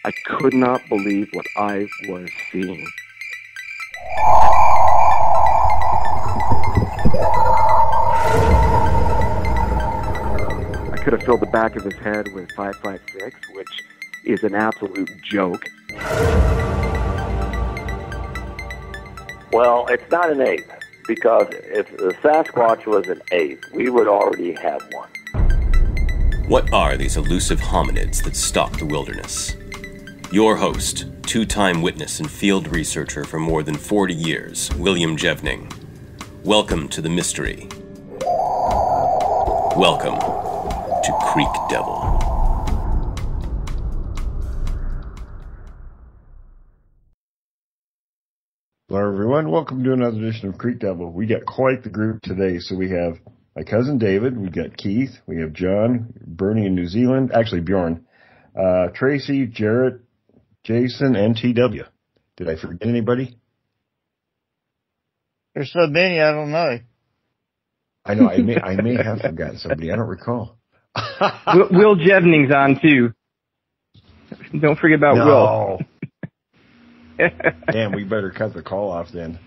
I could not believe what I was seeing. I could have filled the back of his head with 5.56, which is an absolute joke. Well, it's not an ape, because if the Sasquatch was an ape, we would already have one. What are these elusive hominids that stalk the wilderness? Your host, two-time witness and field researcher for more than 40 years, William Jevning. Welcome to the mystery. Welcome to Creek Devil. Hello, everyone. Welcome to another edition of Creek Devil. We got quite the group today. So we have my cousin David, we got Keith, we have John, Bernie in New Zealand, actually Bjorn, Tracy, Jarrett, Jason, and TW. Did I forget anybody? There's so many, I don't know. I know, I may have forgotten somebody. I don't recall. Will Jevning's on too. Don't forget about Will. Damn, we better cut the call off then.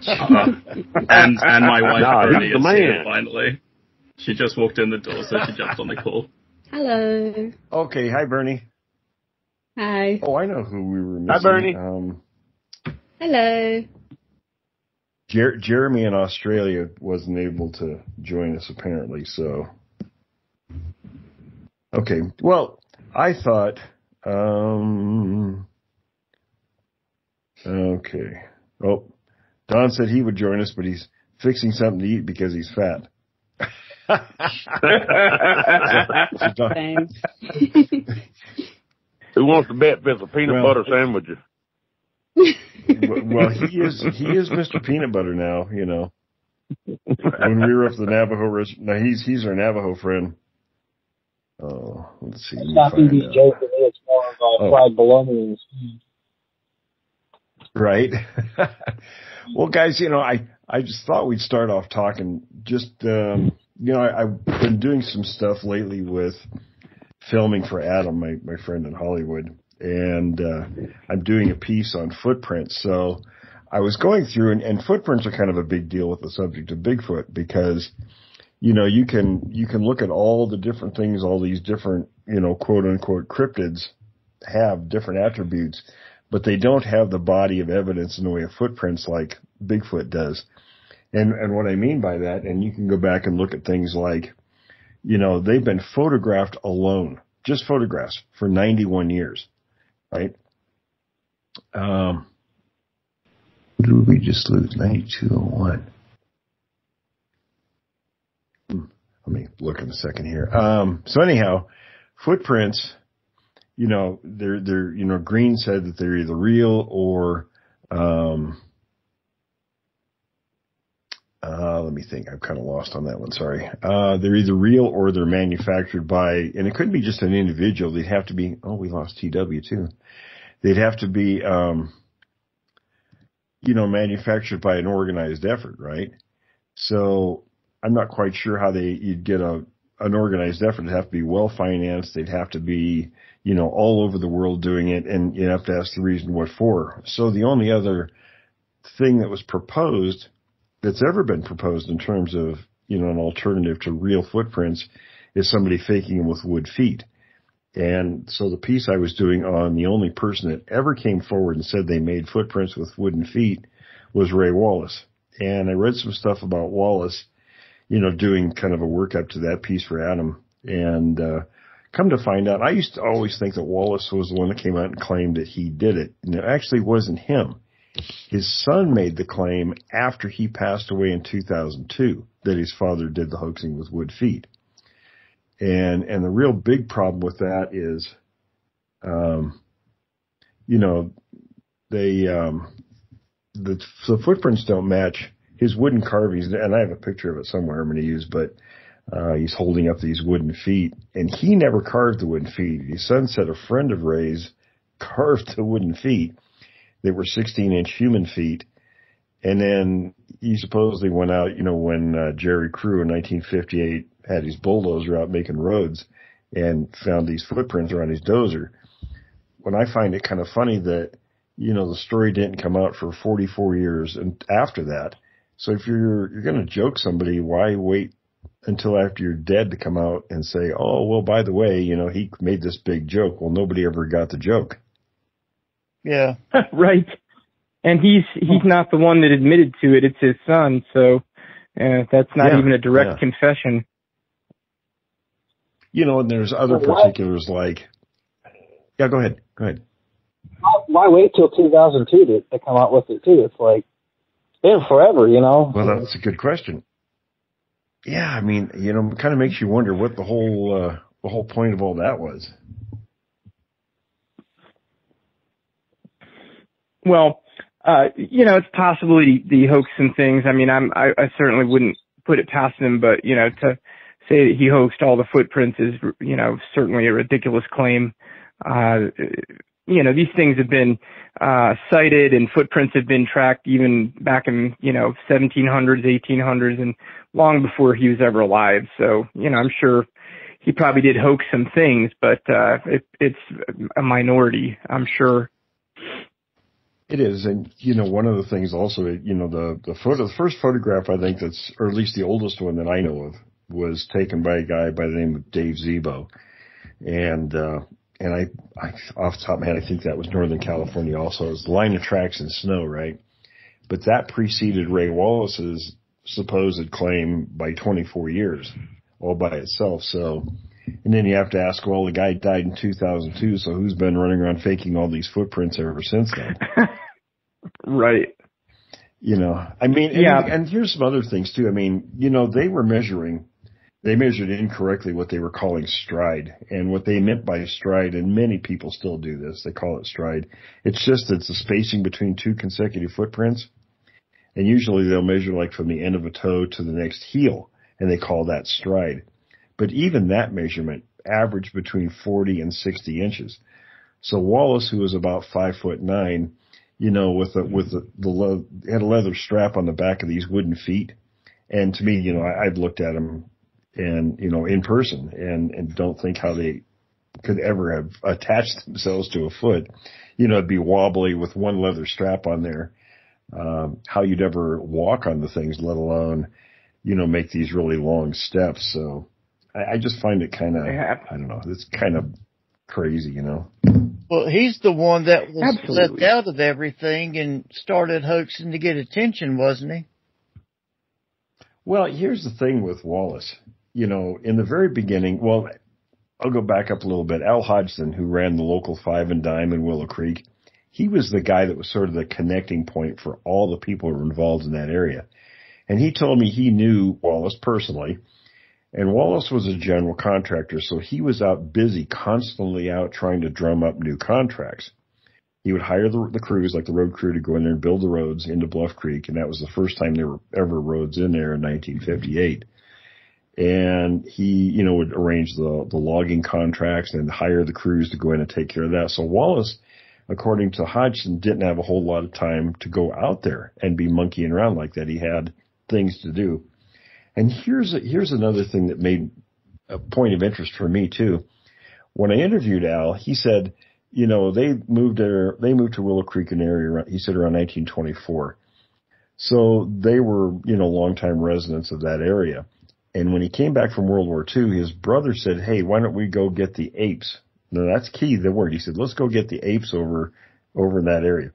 And my wife Bernie is here finally. She just walked in the door, so she jumped on the call. Hello. Okay, hi Bernie. Hi. Oh, I know who we were missing. Hi Bernie. Hello. Jeremy in Australia wasn't able to join us apparently, so. Okay, well, I thought, okay. Oh, Don said he would join us, but he's fixing something to eat because he's fat. Same. Who wants to bet there's a peanut butter sandwiches? Well, he is Mr. Peanut Butter now, you know. When we were up the Navajo, now he's our Navajo friend. Oh, let's see. Stop eating joking. It's more of fried bologna. Right. Well, guys, you know, I just thought we'd start off talking. Just you know, I've been doing some stuff lately with filming for Adam, my friend in Hollywood, and I'm doing a piece on footprints. So I was going through, and footprints are kind of a big deal with the subject of Bigfoot because, you know, you can look at all the different things, all these different, you know, quote unquote cryptids have different attributes, but they don't have the body of evidence in the way of footprints like Bigfoot does. And what I mean by that, and you can go back and look at things like, you know, they've been photographed alone, just photographs for 91 years, right? What did we just lose? 9201. Let me look in a second here. So anyhow, footprints, you know, they're, you know, Green said that they're either real or, let me think. I'm kind of lost on that one. Sorry. They're either real or they're manufactured by, and it couldn't be just an individual. They'd have to be, oh, we lost TW too. They'd have to be, you know, manufactured by an organized effort, right? So I'm not quite sure how you'd get an organized effort. It'd have to be well financed. They'd have to be, you know, all over the world doing it, and you have to ask the reason what for. So the only other thing that was proposed, that's ever been proposed in terms of, you know, an alternative to real footprints, is somebody faking them with wood feet. And so the piece I was doing on the only person that ever came forward and said they made footprints with wooden feet was Ray Wallace. And I read some stuff about Wallace, you know, doing kind of a workup to that piece for Adam. And come to find out, I used to always think that Wallace was the one that came out and claimed that he did it. And it actually wasn't him. His son made the claim after he passed away in 2002 that his father did the hoaxing with wood feet. And the real big problem with that is, you know, the footprints don't match his wooden carvings. And I have a picture of it somewhere I'm going to use, but he's holding up these wooden feet, and he never carved the wooden feet. His son said a friend of Ray's carved the wooden feet. They were 16-inch human feet. And then he supposedly went out, you know, when Jerry Crew in 1958 had his bulldozer out making roads and found these footprints around his dozer. when I find it kind of funny that, the story didn't come out for 44 years and after that. So if you're going to joke somebody, why wait until after you're dead to come out and say, oh, well, by the way, he made this big joke. Well, nobody ever got the joke. Yeah. Right. And he's not the one that admitted to it. It's his son. So that's not even a direct confession. And there's other particulars like, go ahead. Why wait till 2002 to come out with it too? It's like, it's been forever, Well, that's a good question. Yeah, I mean, it kind of makes you wonder what the whole point of all that was. Well, it's possibly the hoax and things. I mean, I certainly wouldn't put it past him, but, to say that he hoaxed all the footprints is, certainly a ridiculous claim. These things have been cited and footprints have been tracked even back in, 1700s, 1800s, and long before he was ever alive. So, I'm sure he probably did hoax some things, but it's a minority, I'm sure. It is. And, one of the things also, the first photograph, I think or at least the oldest one that I know of, was taken by a guy by the name of Dave Zebo. And I off the top of my head, I think that was Northern California also. It was the line of tracks in snow, right? But that preceded Ray Wallace's supposed claim by 24 years, all by itself. So, and then you have to ask, well, the guy died in 2002, so who's been running around faking all these footprints ever since then? Right. I mean, and here's some other things too. I mean, they measured incorrectly what they were calling stride. And what they meant by stride, and many people still do this, they call it stride. It's the spacing between two consecutive footprints. And usually they'll measure like from the end of a toe to the next heel, and they call that stride. But even that measurement averaged between 40 and 60 inches. So Wallace, who was about 5'9", had a leather strap on the back of these wooden feet. And to me, I've looked at him and, in person and don't think how they could ever have attached themselves to a foot. It'd be wobbly with one leather strap on there. How you'd ever walk on the things, let alone, make these really long steps. So I just find it kind of, I don't know, it's kind of crazy, Well, he's the one that was Absolutely. left out of everything and started hoaxing to get attention, wasn't he? Well, here's the thing with Wallace. In the very beginning, I'll go back up a little bit. Al Hodgson, who ran the local 5 and Dime in Willow Creek, he was the guy that was sort of the connecting point for all the people who were involved in that area. And he told me he knew Wallace personally. And Wallace was a general contractor, so he was constantly out trying to drum up new contracts. He would hire the crews, like the road crew, to go in there and build the roads into Bluff Creek, and that was the first time there were ever roads in there in 1958. And he, would arrange the logging contracts and hire the crews to go in and take care of that. So Wallace, according to Hodgson, didn't have a whole lot of time to go out there and be monkeying around like that. He had things to do. And here's another thing that made a point of interest for me too. When I interviewed Al, he said, they moved to Willow Creek in area, he said around 1924. So they were, longtime residents of that area. And when he came back from World War II, his brother said, hey, why don't we go get the apes? Now that's key, the word. He said, let's go get the apes over in that area.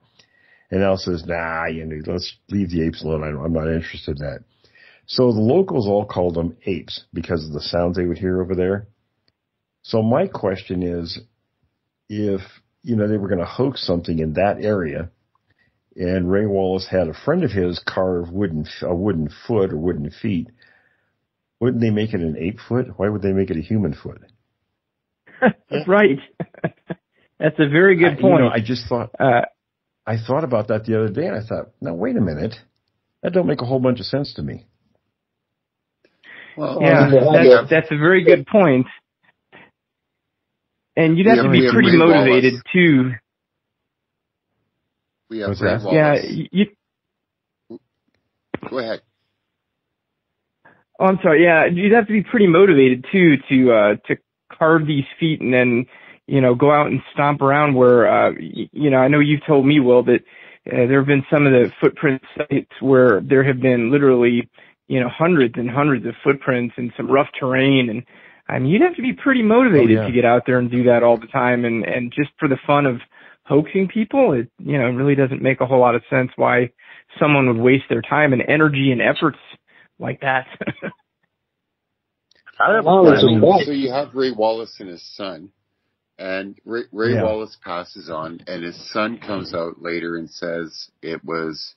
And Al says, nah, let's leave the apes alone. I'm not interested in that. So the locals all called them apes because of the sounds they would hear over there. So my question is, if, they were going to hoax something in that area, and Ray Wallace had a friend of his carve a wooden foot or wooden feet, wouldn't they make it an ape foot? Why would they make it a human foot? Right. That's a very good point. I just thought, I thought about that the other day, and I thought, now wait a minute, that don't make a whole bunch of sense to me. Well, that's a very good point. And you'd have to be pretty motivated too. We have Ray Wallace. Yeah. Go ahead. Oh, I'm sorry. Yeah, you'd have to be pretty motivated too to carve these feet and then go out and stomp around where, I know you've told me, Will, that there have been some of the footprint sites where there have been literally, hundreds and hundreds of footprints in some rough terrain. And I mean, you'd have to be pretty motivated to get out there and do that all the time. And just for the fun of hoaxing people, it, really doesn't make a whole lot of sense why someone would waste their time and energy and efforts like that. So you have Ray Wallace and his son, and Ray Wallace passes on, and his son comes out later and says it was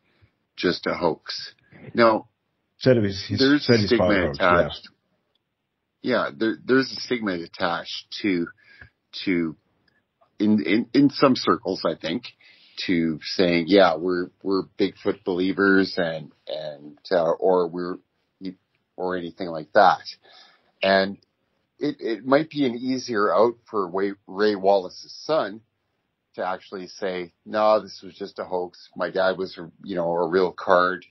just a hoax. Now, there's a stigma attached. Yeah, there's a stigma attached to in some circles, I think, to saying, we're Bigfoot believers or anything like that. And it might be an easier out for Ray Wallace's son to actually say, no, this was just a hoax. My dad was, a real card,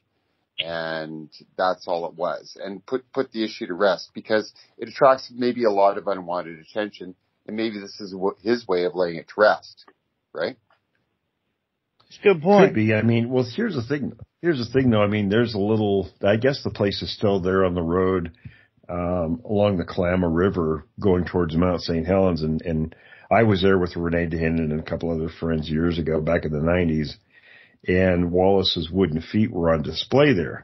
and that's all it was. And put the issue to rest, because it attracts maybe a lot of unwanted attention, and maybe this is his way of laying it to rest, right? It's a good point. Could be. I mean, well, here's the thing. Though. I mean, there's I guess the place is still there on the road, along the Kalama River going towards Mount St. Helens. And I was there with Renee DeHinden and a couple other friends years ago, back in the 90s. And Wallace's wooden feet were on display there.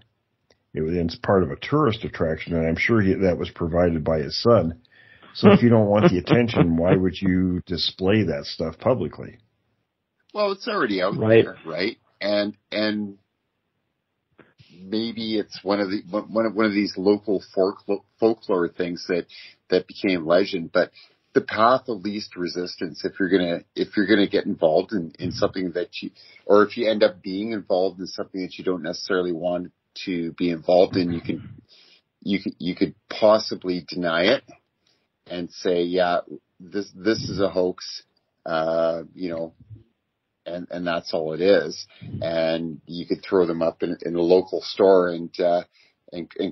It's part of a tourist attraction, and I'm sure that was provided by his son. So if you don't want the attention, why would you display that stuff publicly? Well, it's already out there, right? And maybe it's one of these local folklore things that became legend. But the path of least resistance, if you're gonna get involved in something or if you end up being involved in something that you don't necessarily want to be involved in, you could possibly deny it and say, this is a hoax, and that's all it is. And you could throw them up in a local store and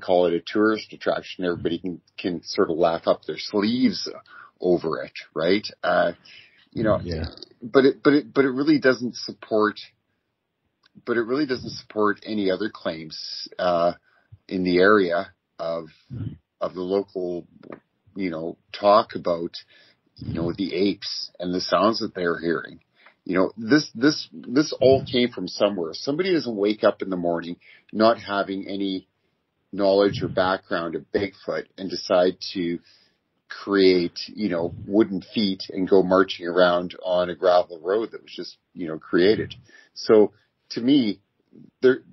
call it a tourist attraction. Everybody can sort of laugh up their sleeves over it, right? But it really doesn't support. But it really doesn't support any other claims in the area of the local, talk about, the apes and the sounds that they're hearing. This all came from somewhere. Somebody doesn't wake up in the morning not having any knowledge or background of Bigfoot and decide to create, wooden feet and go marching around on a gravel road that was just, created. So to me, it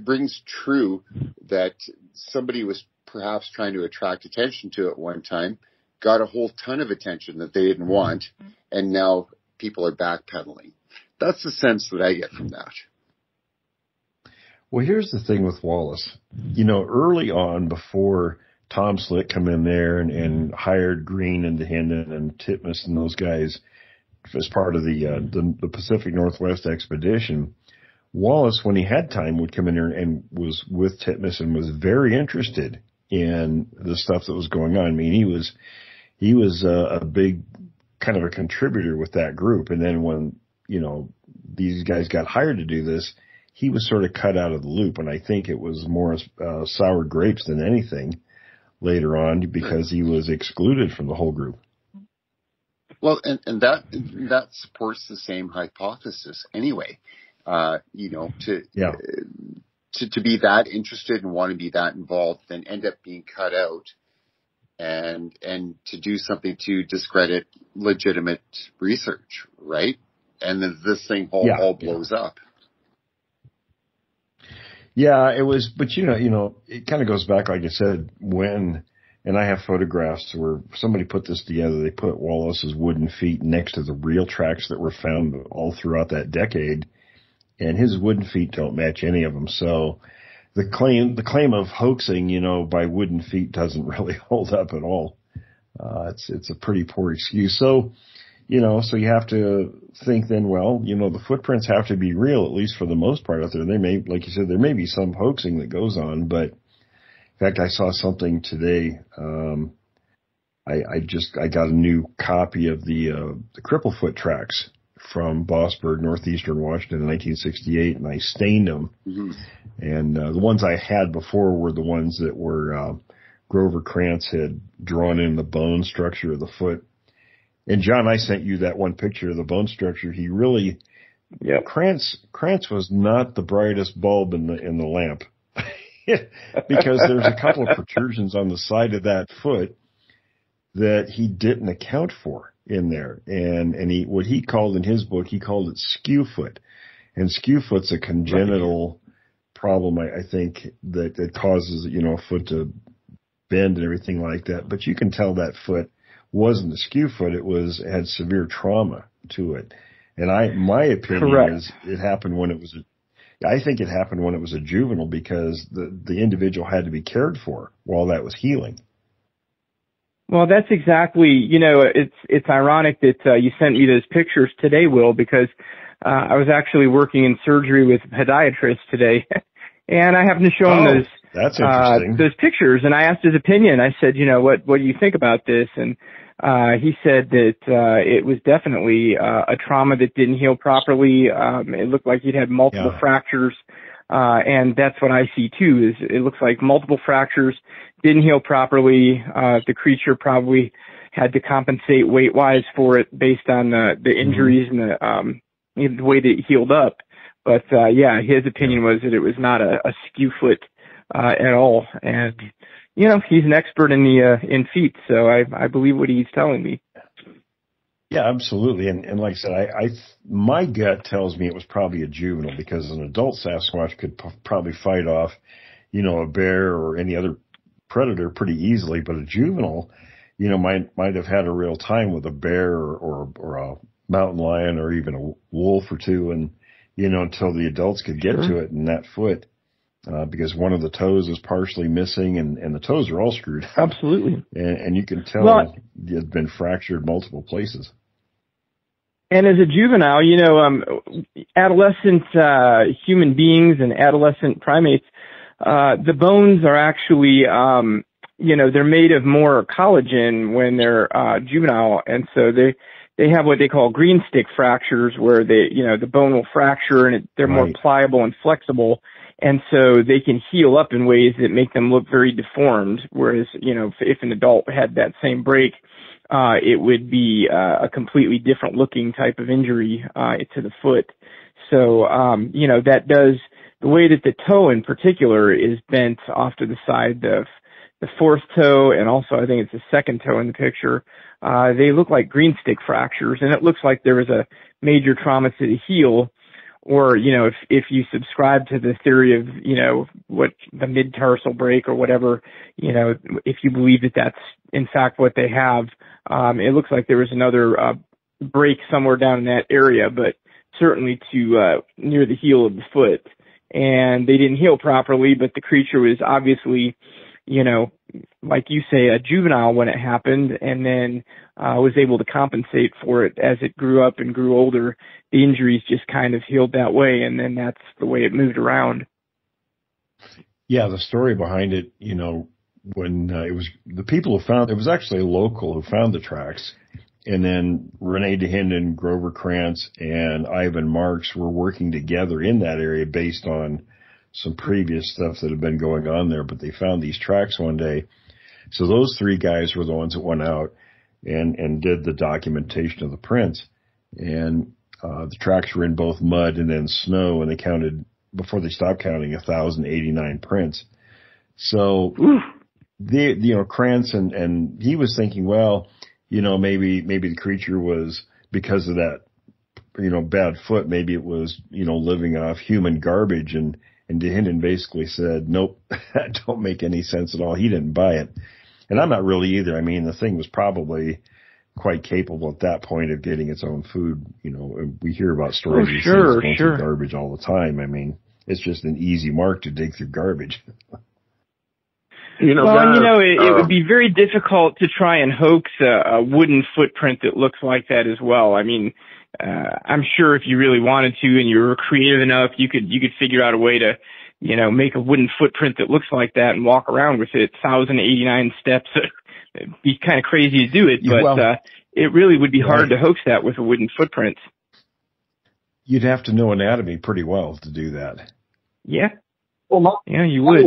rings true that somebody was perhaps trying to attract attention to it one time, got a whole ton of attention that they didn't want, and now people are backpedaling. That's the sense that I get from that. Well, here's the thing with Wallace. Early on, before Tom Slick come in there and hired Green and DeHinden and Titmus and those guys as part of the Pacific Northwest expedition, Wallace, when he had time, would come in there and was with Titmus and was very interested in the stuff that was going on. I mean, he was a big kind of a contributor with that group. And then when, these guys got hired to do this, he was sort of cut out of the loop. And I think it was more sour grapes than anything later on, because he was excluded from the whole group. Well, and that supports the same hypothesis anyway. To be that interested and want to be that involved, then end up being cut out, and to do something to discredit legitimate research, right? And then this thing all blows up. Yeah, it was, but it kind of goes back, like I said, and I have photographs where somebody put this together. They put Wallace's wooden feet next to the real tracks that were found all throughout that decade, and his wooden feet don't match any of them. So the claim of hoaxing, by wooden feet doesn't really hold up at all. It's a pretty poor excuse. So, so you have to think then, well, the footprints have to be real, at least for the most part out there. They may, like you said, there may be some hoaxing that goes on, but in fact, I saw something today, I got a new copy of the Cripplefoot tracks from Bossburg, northeastern Washington in 1968, and I stained them. Mm-hmm. And the ones I had before were the ones that were Grover Krantz had drawn in the bone structure of the foot. And John, I sent you that one picture of the bone structure. He really, Krantz was not the brightest bulb in the lamp, because there's a couple of protrusions on the side of that foot that he didn't account for in there. And he, what he called in his book, he called it skew foot. And skew foot's a congenital problem, I think, that causes, a foot to bend and everything like that. But you can tell that foot wasn't a skew foot. It had severe trauma to it. And my opinion is it happened when it was I think it happened when it was a juvenile, because the individual had to be cared for while that was healing. Well, that's exactly, it's ironic that you sent me those pictures today, Will, because I was actually working in surgery with a podiatrist today, and I happened to show him those pictures, and I asked his opinion. I said, what do you think about this? And he said that it was definitely a trauma that didn't heal properly. It looked like he'd had multiple fractures. And that's what I see too, is it looks like multiple fractures, didn't heal properly. The creature probably had to compensate weight-wise for it based on the injuries and the way that it healed up. But his opinion was that it was not a skew foot at all. And he's an expert in feet, so I believe what he's telling me. Yeah, absolutely. And like I said, my gut tells me it was probably a juvenile, because an adult Sasquatch could probably fight off, a bear or any other predator pretty easily. But a juvenile, might have had a real time with a bear or a mountain lion or even a wolf or two, and, until the adults could get to it in that foot. Because one of the toes is partially missing, and the toes are all screwed up. Absolutely. And you can tell it had been fractured multiple places. And as a juvenile, adolescent human beings and adolescent primates, the bones are actually, they're made of more collagen when they're juvenile, and so they have what they call green stick fractures, where the bone will fracture and they're more pliable and flexible. And so they can heal up in ways that make them look very deformed. Whereas, if an adult had that same break, it would be a completely different looking type of injury to the foot. So, that does, the way that the toe in particular is bent off to the side, the fourth toe, and also I think it's the second toe in the picture, they look like green stick fractures, and it looks like there was a major trauma to the heel. Or, if you subscribe to the theory of, what the mid-tarsal break or whatever, if you believe that that's in fact what they have, it looks like there was another break somewhere down in that area, but certainly to near the heel of the foot. And they didn't heal properly, but the creature was obviously, like you say, a juvenile when it happened, and then was able to compensate for it as it grew up and grew older. The injuries just kind of healed that way, and then that's the way it moved around. Yeah, the story behind it, when it was the people who found it, was actually a local who found the tracks, and then Rene DeHinden, Grover Krantz, and Ivan Marks were working together in that area based on some previous stuff that had been going on there, but they found these tracks one day. So those three guys were the ones that went out and did the documentation of the prints. And the tracks were in both mud and then snow, and they counted, before they stopped counting, 1,089 prints. So, Krantz and he was thinking, well, maybe the creature was, because of that, bad foot, maybe it was, living off human garbage, and DeHinden basically said, nope, that don't make any sense at all. He didn't buy it. And I'm not really either. I mean, the thing was probably quite capable at that point of getting its own food. We hear about stories of things going through garbage all the time. I mean, it's just an easy mark to dig through garbage. It would be very difficult to try and hoax a wooden footprint that looks like that as well. I mean, I'm sure if you really wanted to and you were creative enough, you could figure out a way to, make a wooden footprint that looks like that and walk around with it. 1,089 steps be kind of crazy to do it, but it really would be hard to hoax that with a wooden footprint. You'd have to know anatomy pretty well to do that. Yeah. Well, you would.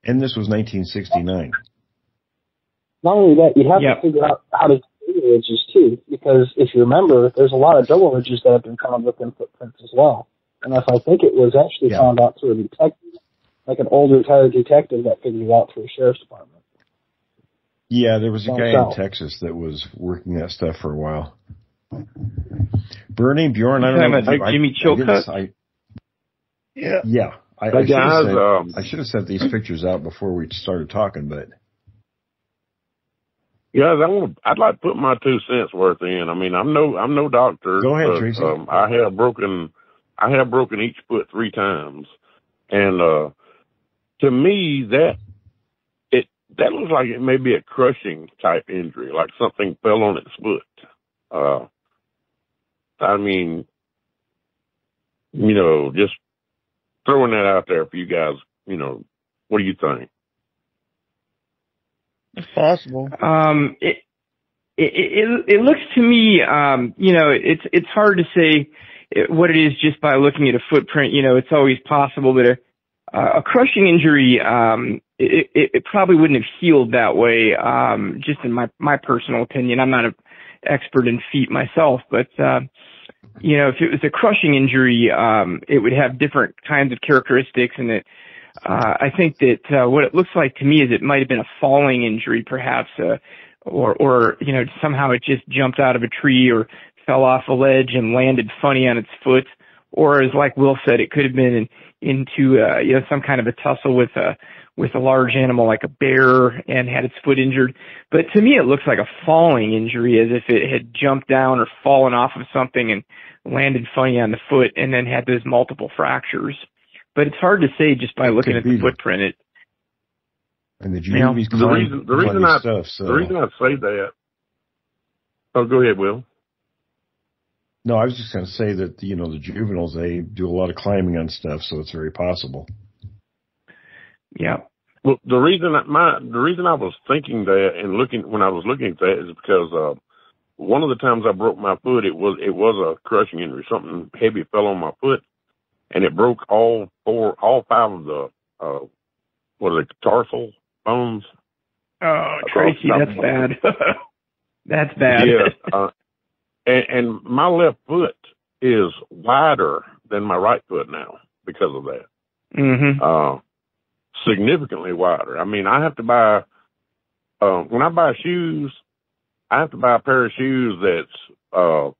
And this was 1969. Not only that, you have to figure out how to do double ridges too, because if you remember, there's a lot of double ridges that have been found within footprints as well. And if I think it was actually found out through a detective, like an old retired detective that figured it out through a sheriff's department. Yeah, there was a guy in Texas that was working that stuff for a while. Bernie, Bjorn, I don't know. About Jimmy Chilcutt? Yeah. I should have sent these pictures out before we started talking, but. Yeah, I'd like to put my 2 cents worth in. I mean, I'm no doctor. Go ahead, Tracy. I have broken each foot 3 times, and to me that looks like it may be a crushing type injury, like something fell on its foot. I mean, just throwing that out there for you guys. What do you think? It's possible. It looks to me, it's hard to say what it is just by looking at a footprint. It's always possible, but a crushing injury, it probably wouldn't have healed that way. Just in my personal opinion, I'm not an expert in feet myself, but if it was a crushing injury, it would have different kinds of characteristics, and I think that what it looks like to me is it might have been a falling injury, perhaps, or somehow it just jumped out of a tree or fell off a ledge and landed funny on its foot, or as like Will said, it could have been into some kind of a tussle with a large animal like a bear and had its foot injured. But to me, it looks like a falling injury, as if it had jumped down or fallen off of something and landed funny on the foot and then had those multiple fractures. But it's hard to say just by looking at the footprint. And the reason I say that. Oh, go ahead, Will. No, I was just going to say that the juveniles, they do a lot of climbing on stuff, so it's very possible. Yeah. Well, the reason I was thinking that and when I was looking at that is because one of the times I broke my foot, it was a crushing injury. Something heavy fell on my foot, and it broke all 5 of the tarsal bones. Oh, Tracy, that's bad. That's bad. Yeah. And my left foot is wider than my right foot now because of that. Mm-hmm. Significantly wider. I mean, I have to buy, when I buy shoes, I have to buy a pair of shoes that's a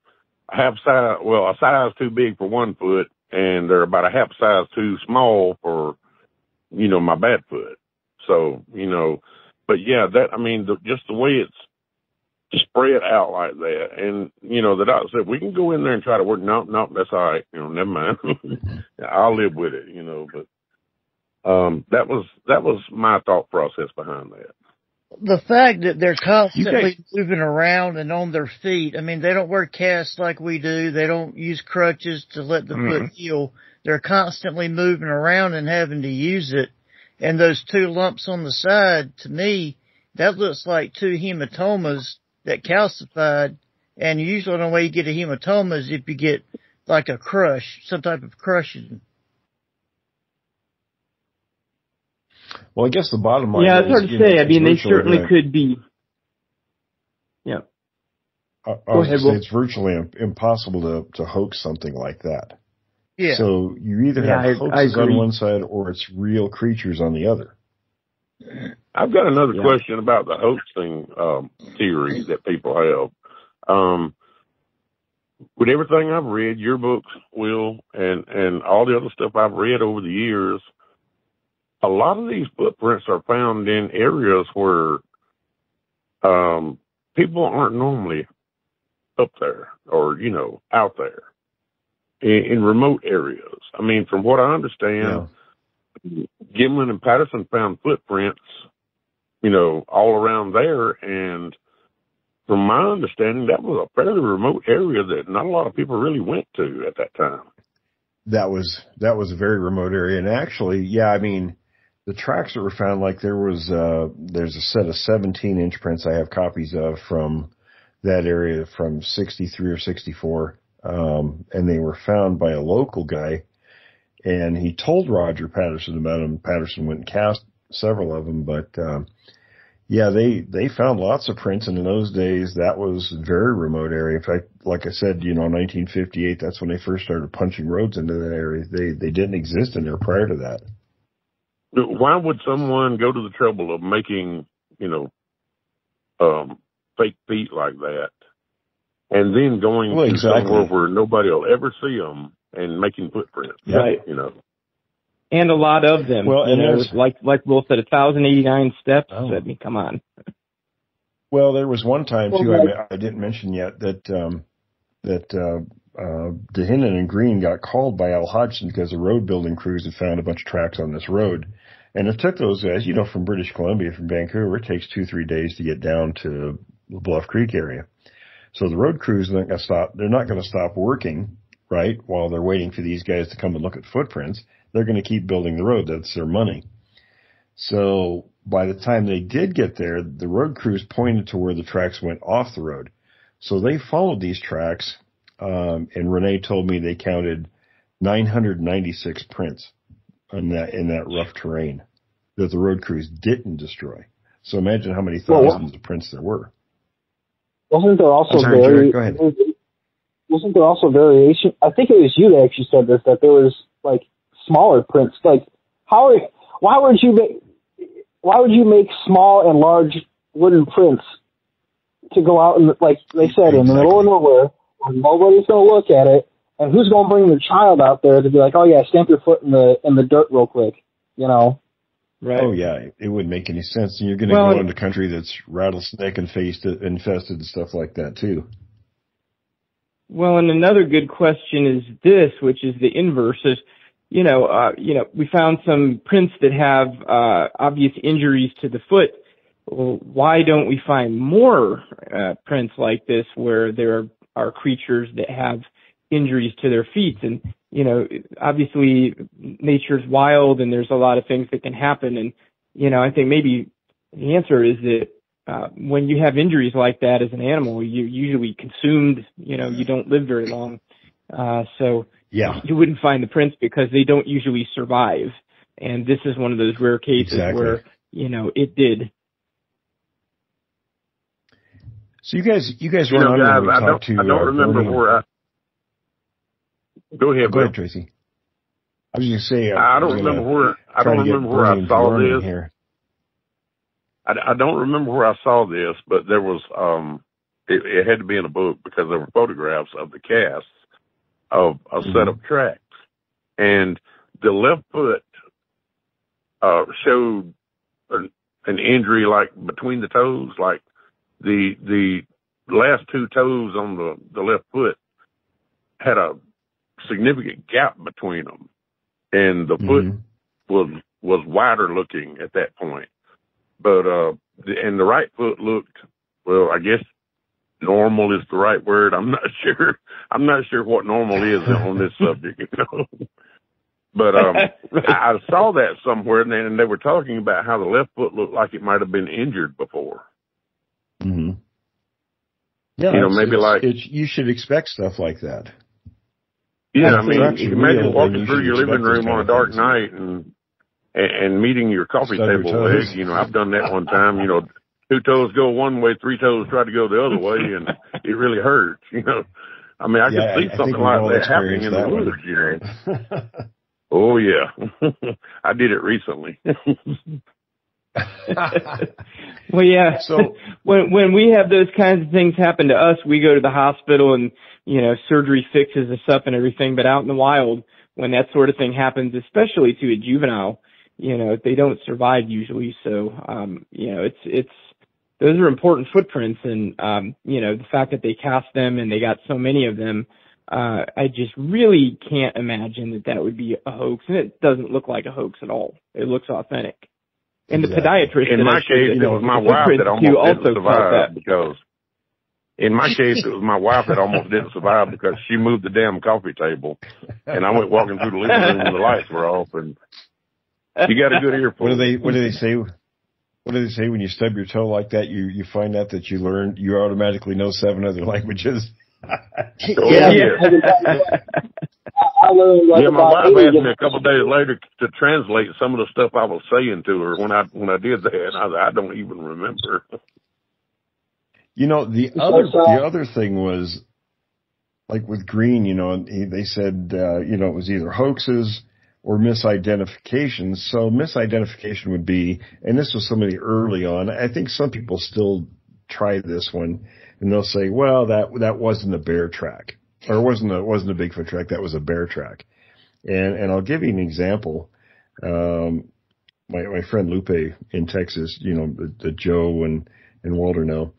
size too big for one foot, and they're about a half size too small for, my bad foot. So, but yeah, just the way it's spread out like that. And, the doctor said, we can go in there and try to work. No, that's all right. Never mind. I'll live with it, but, that was my thought process behind that. The fact that they're constantly moving around and on their feet. I mean, they don't wear casts like we do. They don't use crutches to let the foot heal. They're constantly moving around and having to use it. And those 2 lumps on the side, to me, that looks like 2 hematomas that calcified. And usually the way you get a hematoma is if you get like a crush, some type of crushing. Well, I guess the bottom line it's hard to say. I mean, they certainly could be. Yeah. It's virtually impossible to hoax something like that. Yeah. So you either have hoaxes on one side or it's real creatures on the other. I've got another question about the hoaxing theory that people have. With everything I've read, your books, Will, and all the other stuff I've read over the years, a lot of these footprints are found in areas where people aren't normally up there or, out there in remote areas. I mean, from what I understand, Gimlin and Patterson found footprints, all around there. And from my understanding, that was a fairly remote area that not a lot of people really went to at that time. That was a very remote area. And actually, the tracks that were found, like there's a set of 17-inch prints I have copies of from that area from 63 or 64. And they were found by a local guy, and he told Roger Patterson about them. Patterson went and cast several of them, but, yeah, they found lots of prints, and in those days, that was a very remote area. In fact, like I said, 1958, that's when they first started punching roads into that area. They didn't exist in there prior to that. Why would someone go to the trouble of making, fake feet like that, and then going to somewhere where nobody will ever see them and making footprints? Right. And a lot of them. Well, and like Will said, 1,089 steps. Oh. I mean, come on. Well, there was one time too. I didn't mention yet that Dehinnon and Green got called by Al Hodgson because the road building crews had found a bunch of tracks on this road, and it took those guys, from British Columbia, from Vancouver, it takes 2-3 days to get down to the Bluff Creek area. So the road crews aren't going to stop. They're not going to stop working, right, while they're waiting for these guys to come and look at footprints. They're going to keep building the road. That's their money. So by the time they did get there, the road crews pointed to where the tracks went off the road. So they followed these tracks, and Renee told me they counted 996 prints in that rough terrain that the road crews didn't destroy. So imagine how many thousands of prints there were. Wasn't there also Jared, go ahead. Wasn't there also variation? I think it was you that actually said this, that there was like smaller prints. Like, why would you make small and large wooden prints to go out and, like they said, in the middle of nowhere, where nobody's going to look at it, and who's going to bring their child out there to be like, oh yeah, stamp your foot in the dirt real quick, Right. Oh yeah, it wouldn't make any sense. And you're going to go into country that's rattlesnake infested and stuff like that too. Well, and another good question is this, which is the inverse. Is we found some prints that have obvious injuries to the foot. Well, why don't we find more prints like this where there are creatures that have injuries to their feet? And obviously nature's wild, and there's a lot of things that can happen. And I think maybe the answer is that when you have injuries like that as an animal, you're usually consumed. You don't live very long. So yeah, you wouldn't find the prints because they don't usually survive. And this is one of those rare cases where, it did. So you guys were on when we talked to I don't remember where Go ahead, Tracy. I was going to say, I don't remember where I saw this. Here. I don't remember where I saw this, but there was, it had to be in a book because there were photographs of the casts of a set of tracks. And the left foot, showed an injury like between the toes, like the last two toes on the left foot had a significant gap between them, and the foot was wider looking at that point. But and the right foot looked, well, I guess normal is the right word. I'm not sure what normal is on this subject, But I saw that somewhere, and they were talking about how the left foot looked like it might have been injured before. Mm-hmm. Yeah, you should expect stuff like that. Yeah, I mean, imagine walking through your living room on a dark night and meeting your coffee table leg. I've done that one time. 2 toes go one way, 3 toes try to go the other way, and it really hurts. I mean, I could see something like that happening in the woods. Oh yeah, I did it recently. Well, yeah. So when we have those kinds of things happen to us, we go to the hospital and, surgery fixes us up and everything. But out in the wild, when that sort of thing happens, especially to a juvenile, they don't survive usually. So, it's those are important footprints. And, the fact that they cast them and they got so many of them, I just really can't imagine that would be a hoax. And it doesn't look like a hoax at all. It looks authentic. And the podiatrist, in my case, it was my wife that almost didn't survive because. In my case, it was my wife that almost didn't survive because she moved the damn coffee table, and I went walking through the living room and the lights were off, and You got a good ear for it. What do they say? What do they say when you stub your toe like that? You find out that you automatically know 7 other languages. I learned my wife asked me a couple of days later to translate some of the stuff I was saying to her when I did that. I don't even remember. The other thing was, like with Green, they said, it was either hoaxes or misidentifications. So misidentification would be, and this was somebody early on, I think some people still try this one, and they'll say, well, that wasn't a bear track, or it wasn't a Bigfoot track, that was a bear track. And I'll give you an example. My friend Lupe in Texas, the Joe and Walter know,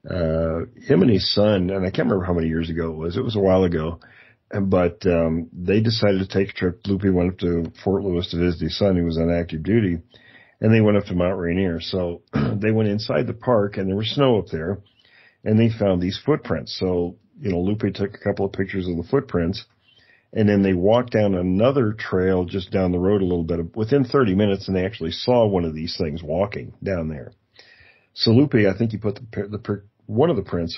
him and his son, and I can't remember how many years ago it was a while ago, but they decided to take a trip. Lupe went up to Fort Lewis to visit his son who was on active duty, and they went up to Mount Rainier. So they went inside the park, and there was snow up there, and they found these footprints. So, Lupe took a couple of pictures of the footprints, and then they walked down another trail just down the road a little bit, within 30 minutes, and they actually saw one of these things walking down there. So Lupe, I think he put one of the prints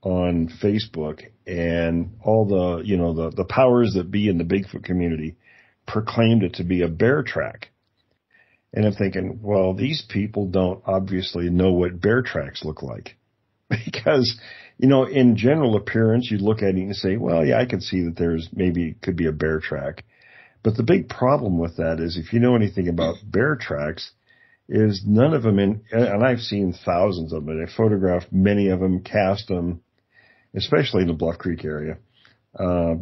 on Facebook, and all the powers that be in the Bigfoot community proclaimed it to be a bear track. And I'm thinking, well, these people don't obviously know what bear tracks look like. Because, in general appearance, you look at it and say, well, yeah, I can see that could be a bear track. But the big problem with that is, if you know anything about bear tracks, is none of them and I've seen thousands of them, and I photographed many of them, cast them, especially in the Bluff Creek area,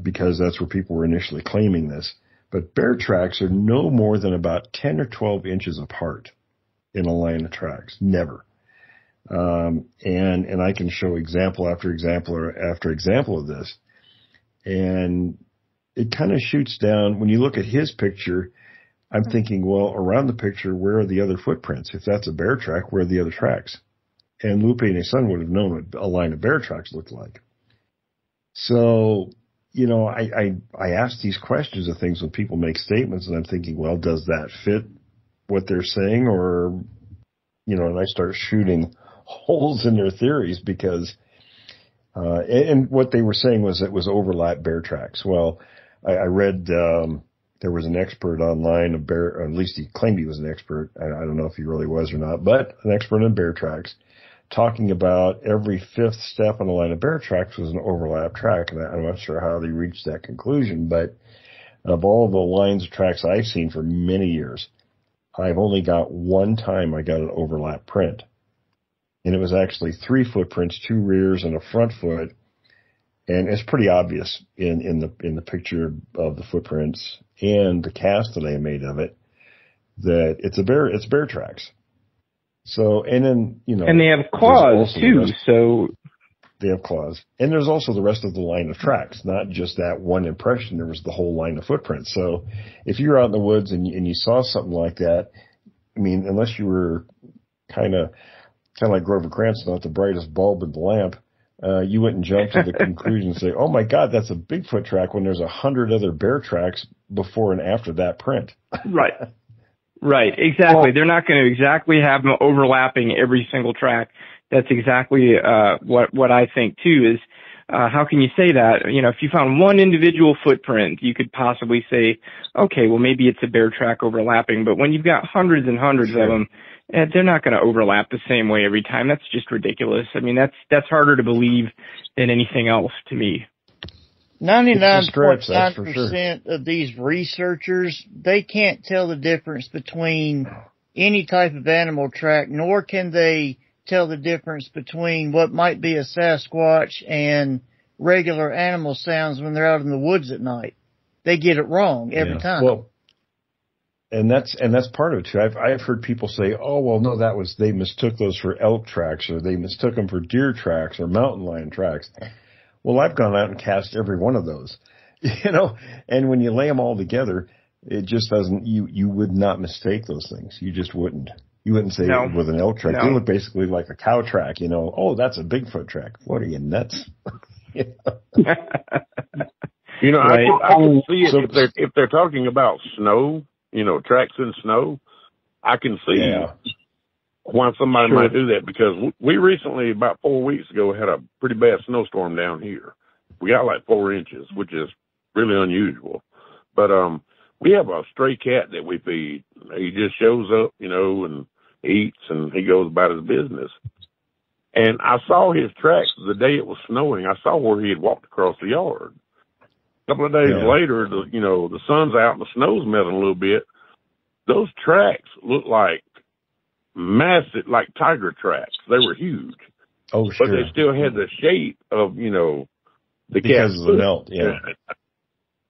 because that's where people were initially claiming this. But bear tracks are no more than about 10 or 12 inches apart in a line of tracks. Never. And I can show example after example after example of this. And it kind of shoots down. When you look at his picture, I'm thinking, well, around the picture, where are the other footprints? If that's a bear track, where are the other tracks? And Lupe and his son would have known what a line of bear tracks looked like. So, I ask these questions of things when people make statements, and I'm thinking, well, does that fit what they're saying? Or, and I start shooting holes in their theories because, and what they were saying was it was overlap bear tracks. Well, I read, there was an expert online, or at least he claimed he was an expert. I don't know if he really was or not, but an expert in bear tracks, talking about every 5th step on a line of bear tracks was an overlap track. And I'm not sure how they reached that conclusion, but of all the lines of tracks I've seen for many years, I've only got one time I got an overlap print. And it was actually 3 footprints, 2 rears and a front foot. And it's pretty obvious in the picture of the footprints and the cast that I made of it that it's bear tracks. So, and then, and they have claws too, so. They have claws. And there's also the rest of the line of tracks, not just that one impression. There was the whole line of footprints. So if you were out in the woods and you saw something like that, I mean, unless you were kind of like Grover Cranston, not the brightest bulb in the lamp, you wouldn't jump to the conclusion and say, oh my God, that's a Bigfoot track, when there's 100 other bear tracks before and after that print. Right. Right, exactly. Well, they're not going to exactly have them overlapping every single track. That's exactly what I think too is how can you say that? If you found one individual footprint, you could possibly say, okay, well maybe it's a bear track overlapping, but when you've got hundreds and hundreds of them, they're not going to overlap the same way every time. That's just ridiculous. I mean, that's harder to believe than anything else to me. 99.9% of these researchers, they can't tell the difference between any type of animal track, nor can they tell the difference between what might be a Sasquatch and regular animal sounds when they're out in the woods at night. They get it wrong every time. Well, and that's part of it too. I've heard people say, oh, well, no, they mistook those for elk tracks, or they mistook them for deer tracks or mountain lion tracks. Well, I've gone out and cast every one of those, and when you lay them all together, it just doesn't, you would not mistake those things. You just wouldn't. You wouldn't say it with an elk track. No. They look basically like a cow track, oh, that's a Bigfoot track. What are you, nuts? Right. I can see it if they're talking about snow, tracks in snow, I can see why somebody might do that, because we recently, about 4 weeks ago, had a pretty bad snowstorm down here. We got like 4 inches, which is really unusual. But we have a stray cat that we feed. He just shows up, and eats, and he goes about his business. And I saw his tracks the day it was snowing. I saw where he had walked across the yard. A couple of days later, the sun's out and the snow's melting a little bit. Those tracks look like massive, like tiger tracks. They were huge. Oh, sure. But they still had the shape of, the because of the melt,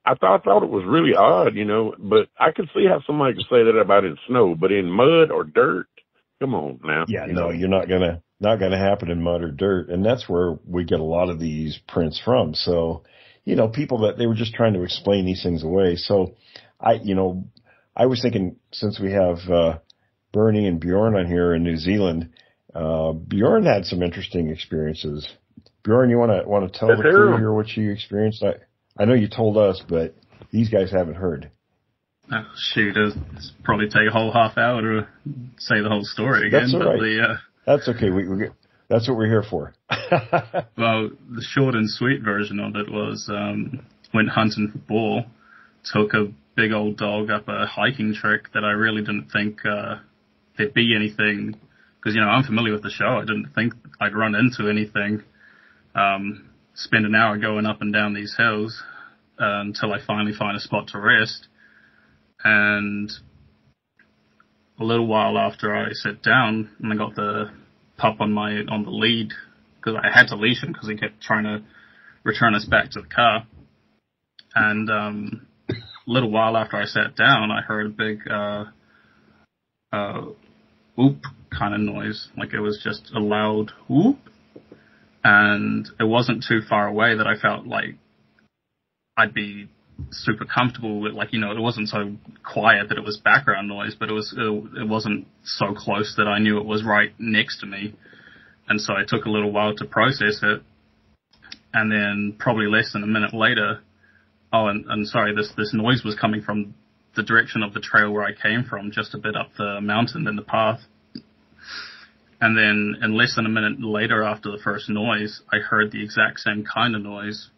I thought it was really odd, but I could see how somebody could say that about in snow, but in mud or dirt, come on now. Yeah, you're not gonna happen in mud or dirt, and that's where we get a lot of these prints from. So, people that they were just trying to explain these things away. So, I was thinking, since we have Bernie and Bjorn on here in New Zealand, Bjorn had some interesting experiences. Bjorn, you want to tell the crew here what you experienced? I know you told us, but these guys haven't heard. Oh, shoot, it'll probably take a whole half hour to say the whole story again. That's all right. That's okay. That's what we're here for. Well, the short and sweet version of it was went hunting for boar, took a big old dog up a hiking trek that I really didn't think there'd be anything, because, I'm familiar with the show. I didn't think I'd run into anything. Spend an hour going up and down these hills until I finally find a spot to rest. And a little while after I sat down, and I got the pup on the lead, because I had to leash him because he kept trying to return us back to the car. And a little while after I sat down, I heard a big whoop kind of noise, like it was just a loud whoop. And it wasn't too far away that I felt like I'd be super comfortable with, it wasn't so quiet that it was background noise, but it wasn't so close that I knew it was right next to me. And so it took a little while to process it. And then probably less than a minute later, this noise was coming from the direction of the trail where I came from, just a bit up the mountain in the path. And then, in less than a minute later after the first noise, I heard the exact same kind of noise,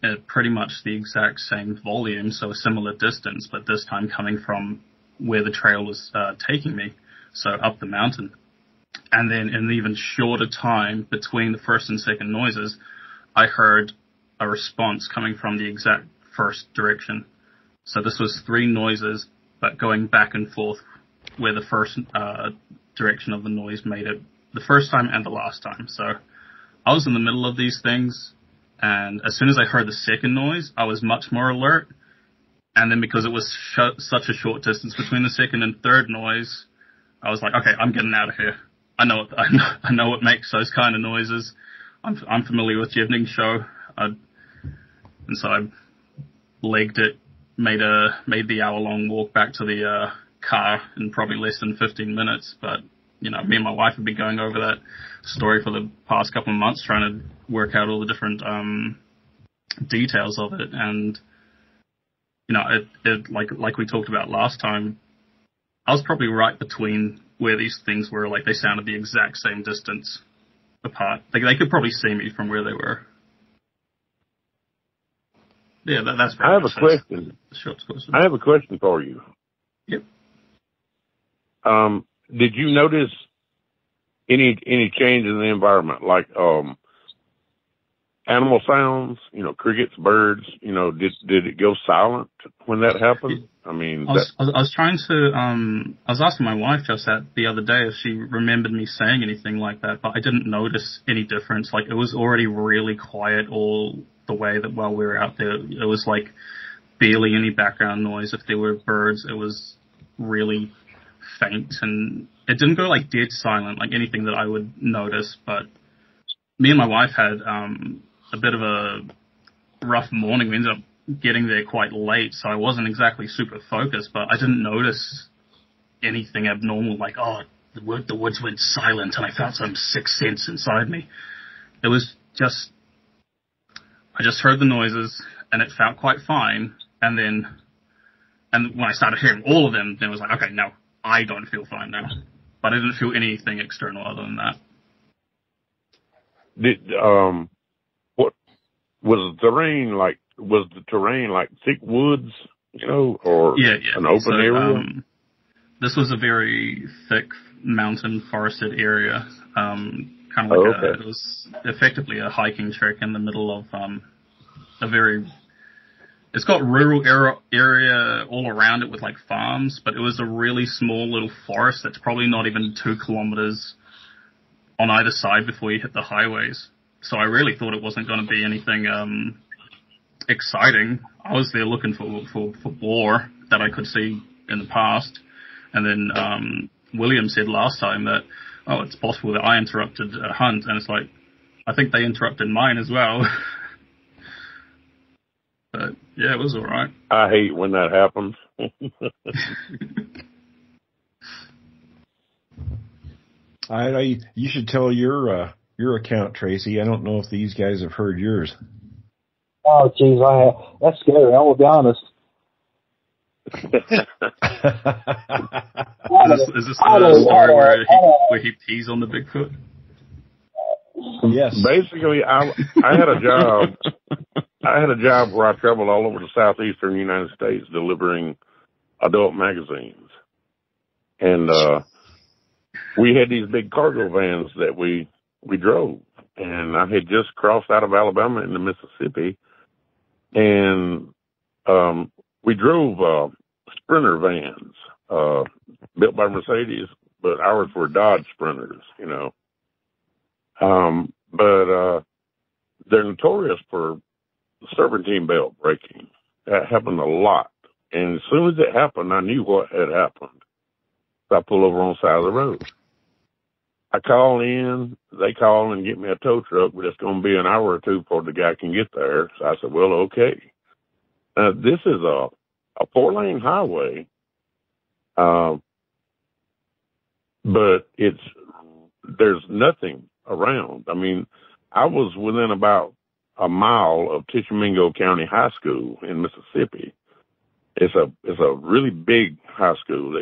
at pretty much the exact same volume, so a similar distance, but this time coming from where the trail was taking me, so up the mountain. And then, in an even shorter time between the first and second noises, I heard a response coming from the exact first direction. So this was 3 noises, but going back and forth, where the first direction of the noise made it the first time and the last time. So I was in the middle of these things, and as soon as I heard the second noise, I was much more alert. And then because it was such a short distance between the second and third noise, I was like, okay, I'm getting out of here. I know what makes those kind of noises. I'm familiar with Jevning's show, and so I legged it, made the hour-long walk back to the car in probably less than 15 minutes. But me and my wife have been going over that story for the past couple of months, trying to work out all the different details of it. And it like we talked about last time, I was probably right between where these things were. Like, they sounded the exact same distance apart. They could probably see me from where they were. Yeah, that's. I have a question. I have a question for you. Yep. Did you notice any change in the environment, like animal sounds? Crickets, birds. Did it go silent when that happened? I mean, I was trying to. I was asking my wife just that the other day if she remembered me saying anything like that, but I didn't notice any difference. Like, it was already really quiet all the way that while we were out there. It was like barely any background noise. If there were birds, it was really faint, and it didn't go like dead silent, like anything that I would notice. But me and my wife had a bit of a rough morning. We ended up getting there quite late, so I wasn't exactly super focused, but I didn't notice anything abnormal, like, the woods went silent and I felt some sixth sense inside me. It was just, I just heard the noises and it felt quite fine, and then And when I started hearing all of them, then it was like, okay, no, I don't feel fine now. But I didn't feel anything external other than that. What was the terrain like? Was the terrain like thick woods, or an open area? This was a very thick mountain forested area. Kind of like it was effectively a hiking trek in the middle of it's got rural area all around it with like farms, but it was a really small little forest that's probably not even 2 kilometers on either side before you hit the highways. So I really thought it wasn't going to be anything exciting. I was there looking for boar that I could see in the past. And then William said last time that, it's possible that I interrupted a hunt, and it's like, I think they interrupted mine as well. But yeah, it was all right. I hate when that happens. You should tell your account, Tracy. I don't know if these guys have heard yours. Oh, geez, that's scary. I will be honest. Is this the story where he pees on the Bigfoot? Yes. Basically, I had a job. I had a job where I traveled all over the southeastern United States delivering adult magazines, and we had these big cargo vans that we drove. And I had just crossed out of Alabama into Mississippi, and we drove Sprinter vans built by Mercedes, but ours were Dodge Sprinters, but they're notorious for serpentine belt breaking. That happened a lot. And as soon as it happened, I knew what had happened. So I pull over on the side of the road. I call in, they call and get me a tow truck, but it's going to be an hour or two before the guy can get there. So I said, well, okay. This is a 4-lane highway, but there's nothing around. I mean, I was within about a mile of Tishomingo County High School in Mississippi. It's a really big high school.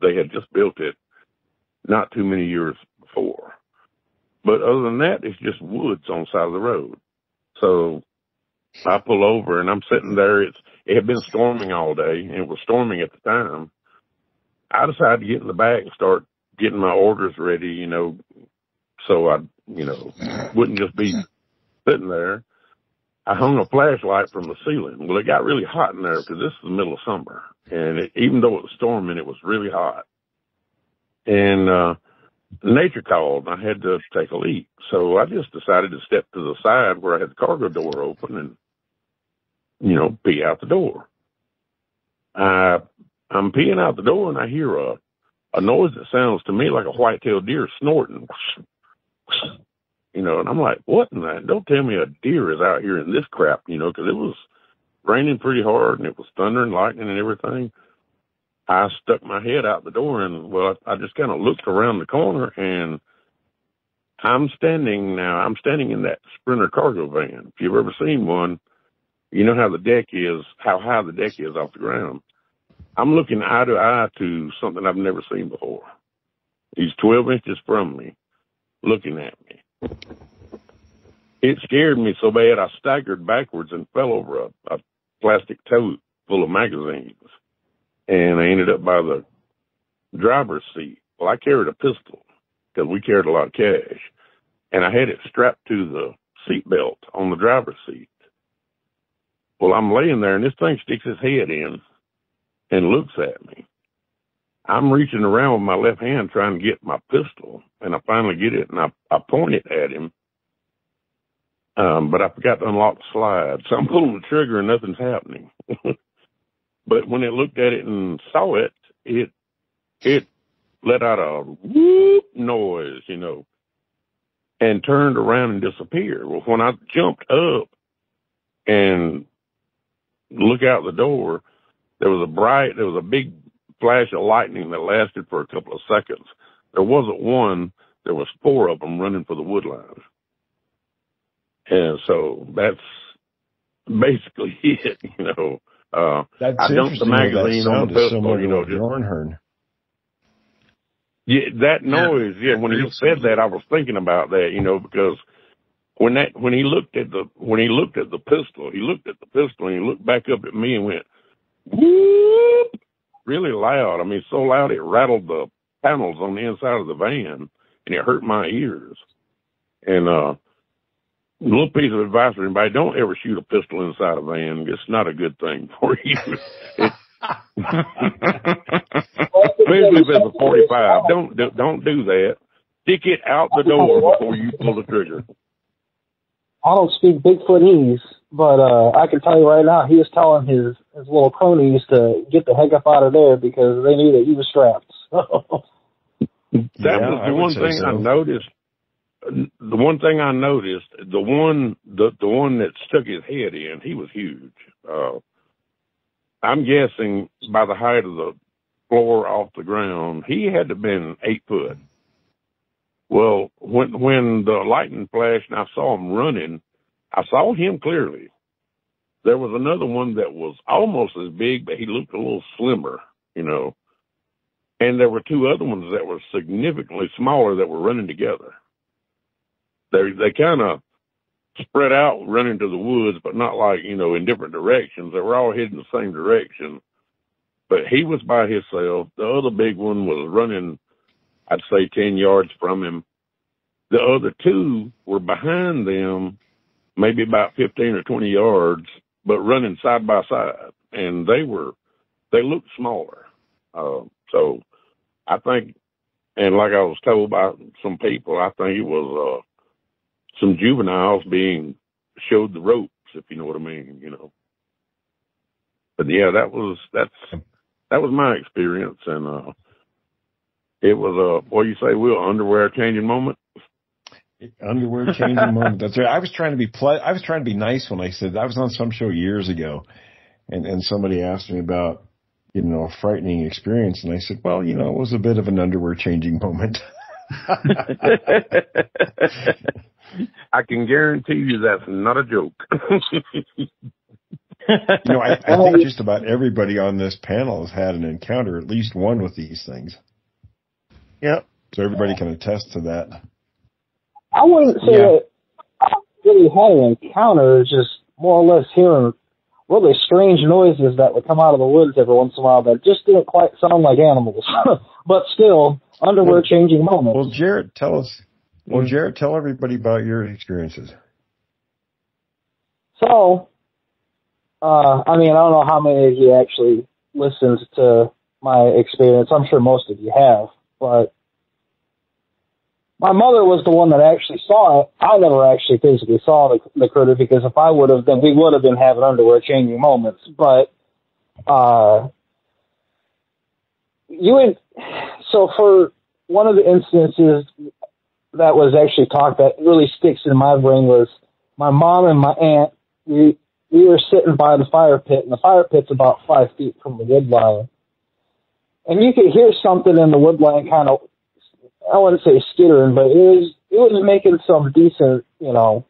They had just built it not too many years before. But other than that, it's just woods on the side of the road. So I pull over and I'm sitting there. It had been storming all day, and it was storming at the time. I decided to get in the back and start getting my orders ready, so I, wouldn't just be sitting there. I hung a flashlight from the ceiling. Well, it got really hot in there because this is the middle of summer. And even though it was storming, it was really hot. And nature called, and I had to take a leak. So I just decided to step to the side where I had the cargo door open and, pee out the door. I'm peeing out the door, and I hear a noise that sounds to me like a white-tailed deer snorting. And I'm like, what in that? Don't tell me a deer is out here in this crap, because it was raining pretty hard, and it was thunder and lightning and everything. I stuck my head out the door, and, I just kind of looked around the corner, and I'm standing in that Sprinter cargo van. If you've ever seen one, you know how high the deck is off the ground. I'm looking eye to eye to something I've never seen before. He's 12 inches from me, looking at me. It scared me so bad I staggered backwards and fell over a plastic tote full of magazines. And I ended up by the driver's seat. Well, I carried a pistol because we carried a lot of cash. And I had it strapped to the seat belt on the driver's seat. Well, I'm laying there, and this thing sticks his head in and looks at me. I'm reaching around with my left hand trying to get my pistol, and I finally get it, and I point it at him. But I forgot to unlock the slide. So I'm pulling the trigger, and nothing's happening. But when it looked at it and saw it, it let out a whoop noise, and turned around and disappeared. Well, when I jumped up and looked out the door, there was a big flash of lightning that lasted for a couple of seconds. There wasn't one, there was 4 of them running for the woodline. And so that's basically it, That's I dumped the magazine on the pistol, you know, just Bjornhorn. Yeah, that noise. Yeah, when he said that, I was thinking about that, you know, because when he looked at the pistol, he looked at the pistol and he looked back up at me and went, whoop, really loud. I mean, so loud it rattled the panels on the inside of the van and it hurt my ears. And a little piece of advice for anybody: don't ever shoot a pistol inside a van. It's not a good thing for you. Especially if it's a 45. Don't do that. Stick it out the door before you pull the trigger. I don't speak Bigfootese, but I can tell you right now, he was telling his little cronies to get the heck up out of there because they knew that he was strapped. That was the one thing I noticed. The one thing I noticed, the one that stuck his head in, he was huge. I'm guessing by the height of the floor off the ground, he had to have been 8 foot. Well, when the lightning flashed and I saw him running, I saw him clearly. There was another one that was almost as big, but he looked a little slimmer, you know. And there were 2 other ones that were significantly smaller that were running together. They kind of spread out running to the woods, but not like, you know, in different directions. They were all heading the same direction. But he was by himself. The other big one was running, I'd say 10 yards from him. The other 2 were behind them, maybe about 15 or 20 yards, but running side by side. And they looked smaller. So I think, and like I was told by some people, I think it was some juveniles being showed the ropes, if you know what I mean, you know. But yeah, that was my experience, and it was what do you say, Will, underwear changing moment? Underwear changing moment. That's right. I was trying to be nice when I said I was on some show years ago, and somebody asked me about, you know, a frightening experience, and I said, well, you know, it was a bit of an underwear changing moment. I can guarantee you that's not a joke. You know, I think just about everybody on this panel has had an encounter, at least one, with these things. Yep. So everybody can attest to that. I wouldn't say that I really had an encounter. It's just more or less hearing really strange noises that would come out of the woods every once in a while that just didn't quite sound like animals. But still, underwear changing moments. Well, Jarrett, tell everybody about your experiences. So, I mean, I don't know how many of you actually listened to my experience. I'm sure most of you have, but my mother was the one that actually saw it. I never actually physically saw the critter, because if I would have, then we would have been having underwear changing moments. But, so for one of the instances that was actually talked that really sticks in my brain was my mom and my aunt, we were sitting by the fire pit, and the fire pit's about 5 feet from the wood line. And you could hear something in the wood line kind of, I wouldn't say skittering, but it was making some decent, you know,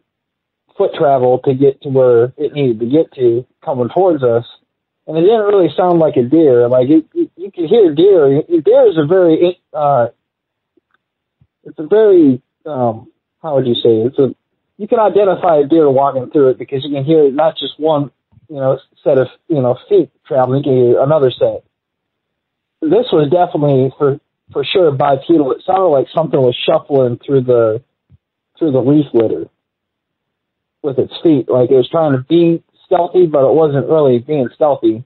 foot travel to get to where it needed to get to, coming towards us. And it didn't really sound like a deer. Like, you could hear deer. Deer is a very, it's a very, how would you say, you can identify a deer walking through it, because you can hear not just one, you know, set of, you know, feet traveling, you can hear another set. This was definitely for sure bipedal. It sounded like something was shuffling through the leaf litter with its feet, like it was trying to be stealthy, but it wasn't really being stealthy.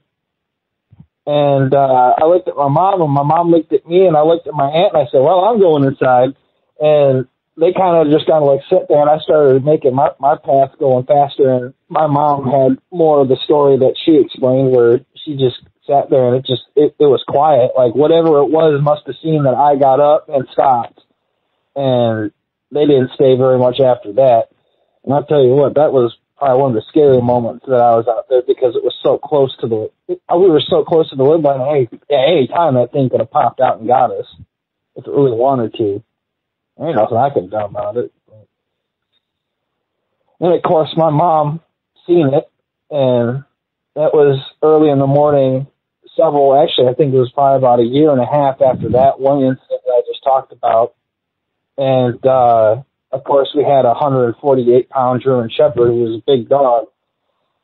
And I looked at my mom, and my mom looked at me, and I looked at my aunt, and I said, well, I'm going inside. And they kind of like sit there, and I started making my path going faster, and my mom had more of the story that she explained, where she just sat there, and it was quiet. Like, whatever it was must have seen that I got up and stopped. And they didn't stay very much after that. And I'll tell you what, that was probably one of the scary moments that I was out there, because it was so close to we were so close to the wood line. Hey, at any time that thing could have popped out and got us if it really wanted to. There ain't nothing I could have done about it. And of course, my mom seen it, and That was early in the morning. Actually, I think it was probably about a year and a half after that one incident that I just talked about. And, of course, we had a 148-pound German Shepherd who was a big dog.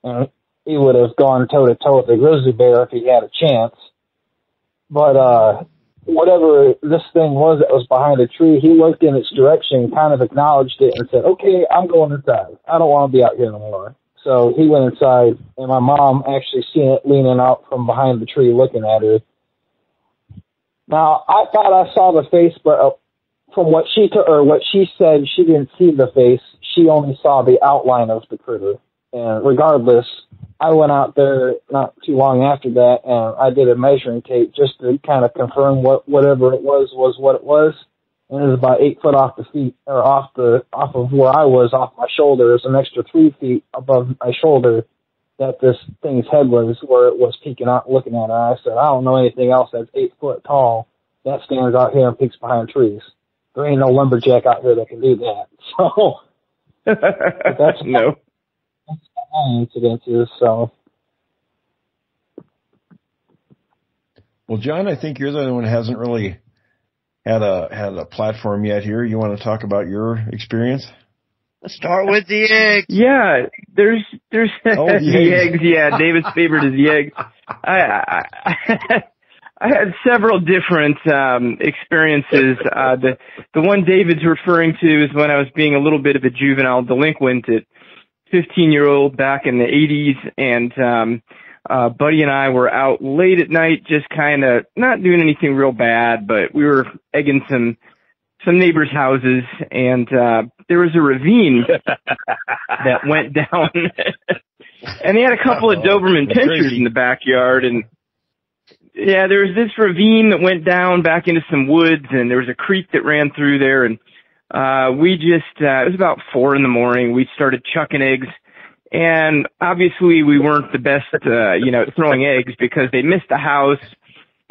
And he would have gone toe-to-toe with a grizzly bear if he had a chance. But whatever this thing was that was behind a tree, he looked in its direction, kind of acknowledged it, and said, okay, I'm going inside. I don't want to be out here anymore. So he went inside, and my mom actually seen it leaning out from behind the tree looking at her. Now, I thought I saw the face, but from what she said, she didn't see the face. She only saw the outline of the critter. And regardless, I went out there not too long after that, and I did a measuring tape just to kind of confirm whatever it was what it was. And it was about 8 foot off the feet, or off of where I was, off my shoulder. It was an extra 3 feet above my shoulder that this thing's head was, where it was peeking out, looking at it. I said, I don't know anything else that's 8 foot tall that stands out here and peeks behind trees. There ain't no lumberjack out here that can do that. So that's no. That's my incident is, so. Well, John, I think you're the one who hasn't really had a platform yet here. You want to talk about your experience? Let's start with the eggs. Yeah, there's the eggs. Yeah, David's favorite is the eggs. I had several different experiences. The one David's referring to is when I was being a little bit of a juvenile delinquent at 15-year-old back in the 80s, and Buddy and I were out late at night, just kind of not doing anything real bad, but we were egging some neighbors' houses, and there was a ravine that went down, and they had a couple of Doberman pinschers in the backyard, and yeah, there was this ravine that went down back into some woods, and there was a creek that ran through there, and we just, it was about 4 a.m. We started chucking eggs. And obviously we weren't the best, throwing eggs because they missed the house,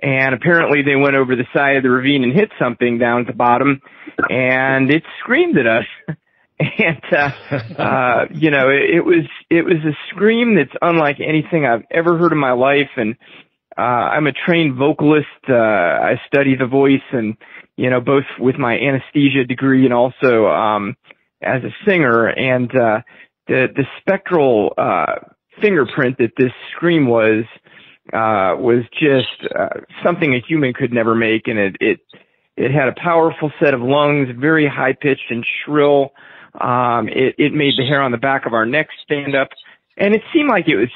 and apparently they went over the side of the ravine and hit something down at the bottom, and it screamed at us. And, it was a scream that's unlike anything I've ever heard in my life. And, I'm a trained vocalist. I study the voice, and, both with my anesthesia degree and also, as a singer. And, the spectral fingerprint that this scream was just something a human could never make, and it had a powerful set of lungs, very high pitched and shrill. It made the hair on the back of our neck stand up, and it seemed like it was,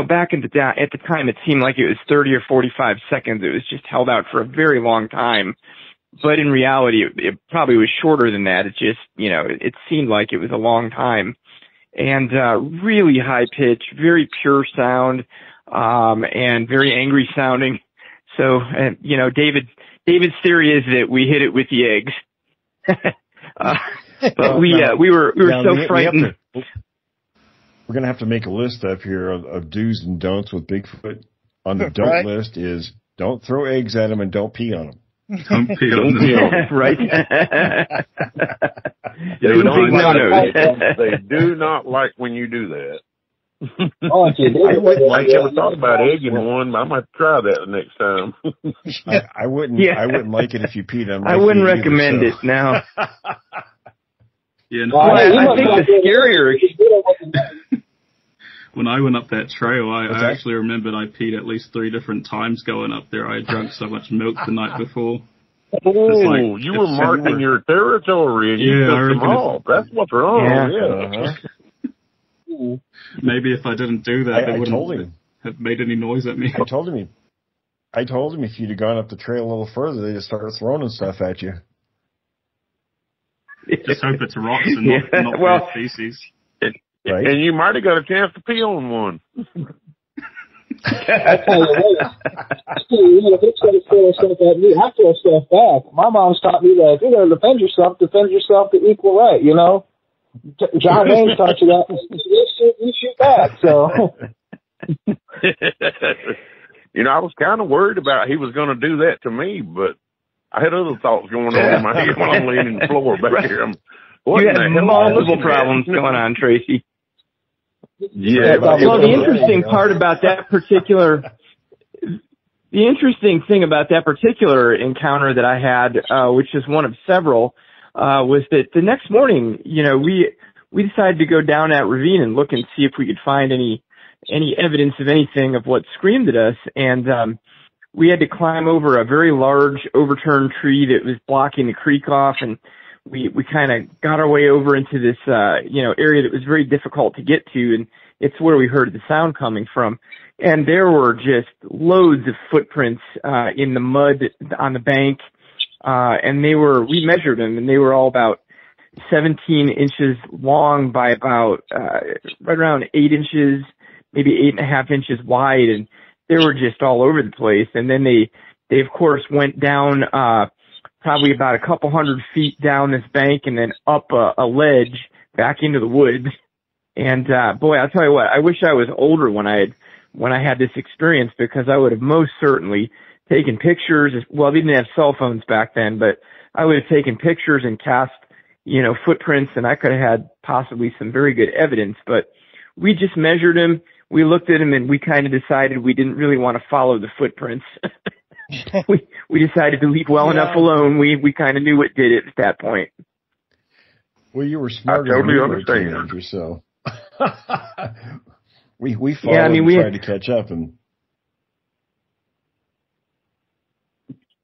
back at the time, it seemed like it was 30 or 45 seconds. It was just held out for a very long time. But in reality, it probably was shorter than that. It just, it seemed like it was a long time. And really high pitch, very pure sound, and very angry sounding. So, David's theory is that we hit it with the eggs. But we were so frightened. We're gonna have to make a list up here of do's and don'ts with Bigfoot. On the don't list is don't throw eggs at him and don't pee on him. Don't pee on them. Right. They do not like when you do that. I wouldn't like I never thought about egging one, but I might try that the next time. I wouldn't like it if you peed on my I wouldn't feet recommend either, it now. Yeah, no, I think the scarier. When I went up that trail, I actually remembered I peed at least 3 different times going up there. I had drunk so much milk the night before. Oh, you were marking your territory and you took them off. That's what's wrong. Yeah. Maybe if I didn't do that, they wouldn't have made any noise at me. I told him if you'd have gone up the trail a little further, they'd have started throwing stuff at you. Just hope it's rocks and not well, feces. Right. And you might have got a chance to pee on one. I tell you what, if it's going to throw stuff at me, I throw stuff back. My mom's taught me that if you're going to defend yourself to equal right, John Wayne taught you that. You shoot back, so. I was kind of worried about he was going to do that to me, but I had other thoughts going on in my head while I'm laying in the floor back here. You had multiple problems going on, Tracy. Yeah. Well, the interesting part about that particular, the interesting thing about that particular encounter that I had, which is one of several, was that the next morning, we decided to go down that ravine and look and see if we could find any evidence of anything of what screamed at us. And, we had to climb over a very large overturned tree that was blocking the creek off, and we kind of got our way over into this, area that was very difficult to get to, and it's where we heard the sound coming from. And there were just loads of footprints, in the mud on the bank, and we measured them, and they were all about 17 inches long by about, right around 8 inches, maybe 8.5 inches wide, and they were just all over the place. And then they of course went down, probably about a couple hundred feet down this bank and then up a ledge back into the woods. And, boy, I'll tell you what, I wish I was older when I had this experience, because I would have most certainly taken pictures. Well, we didn't have cell phones back then, but I would have taken pictures and cast, footprints, and I could have had possibly some very good evidence. But we just measured them. We looked at them and we kind of decided we didn't really want to follow the footprints. we decided to leave well enough alone. We kind of knew what did it at that point. Well, you were smarter than we were teenagers, so we followed and tried to catch up, and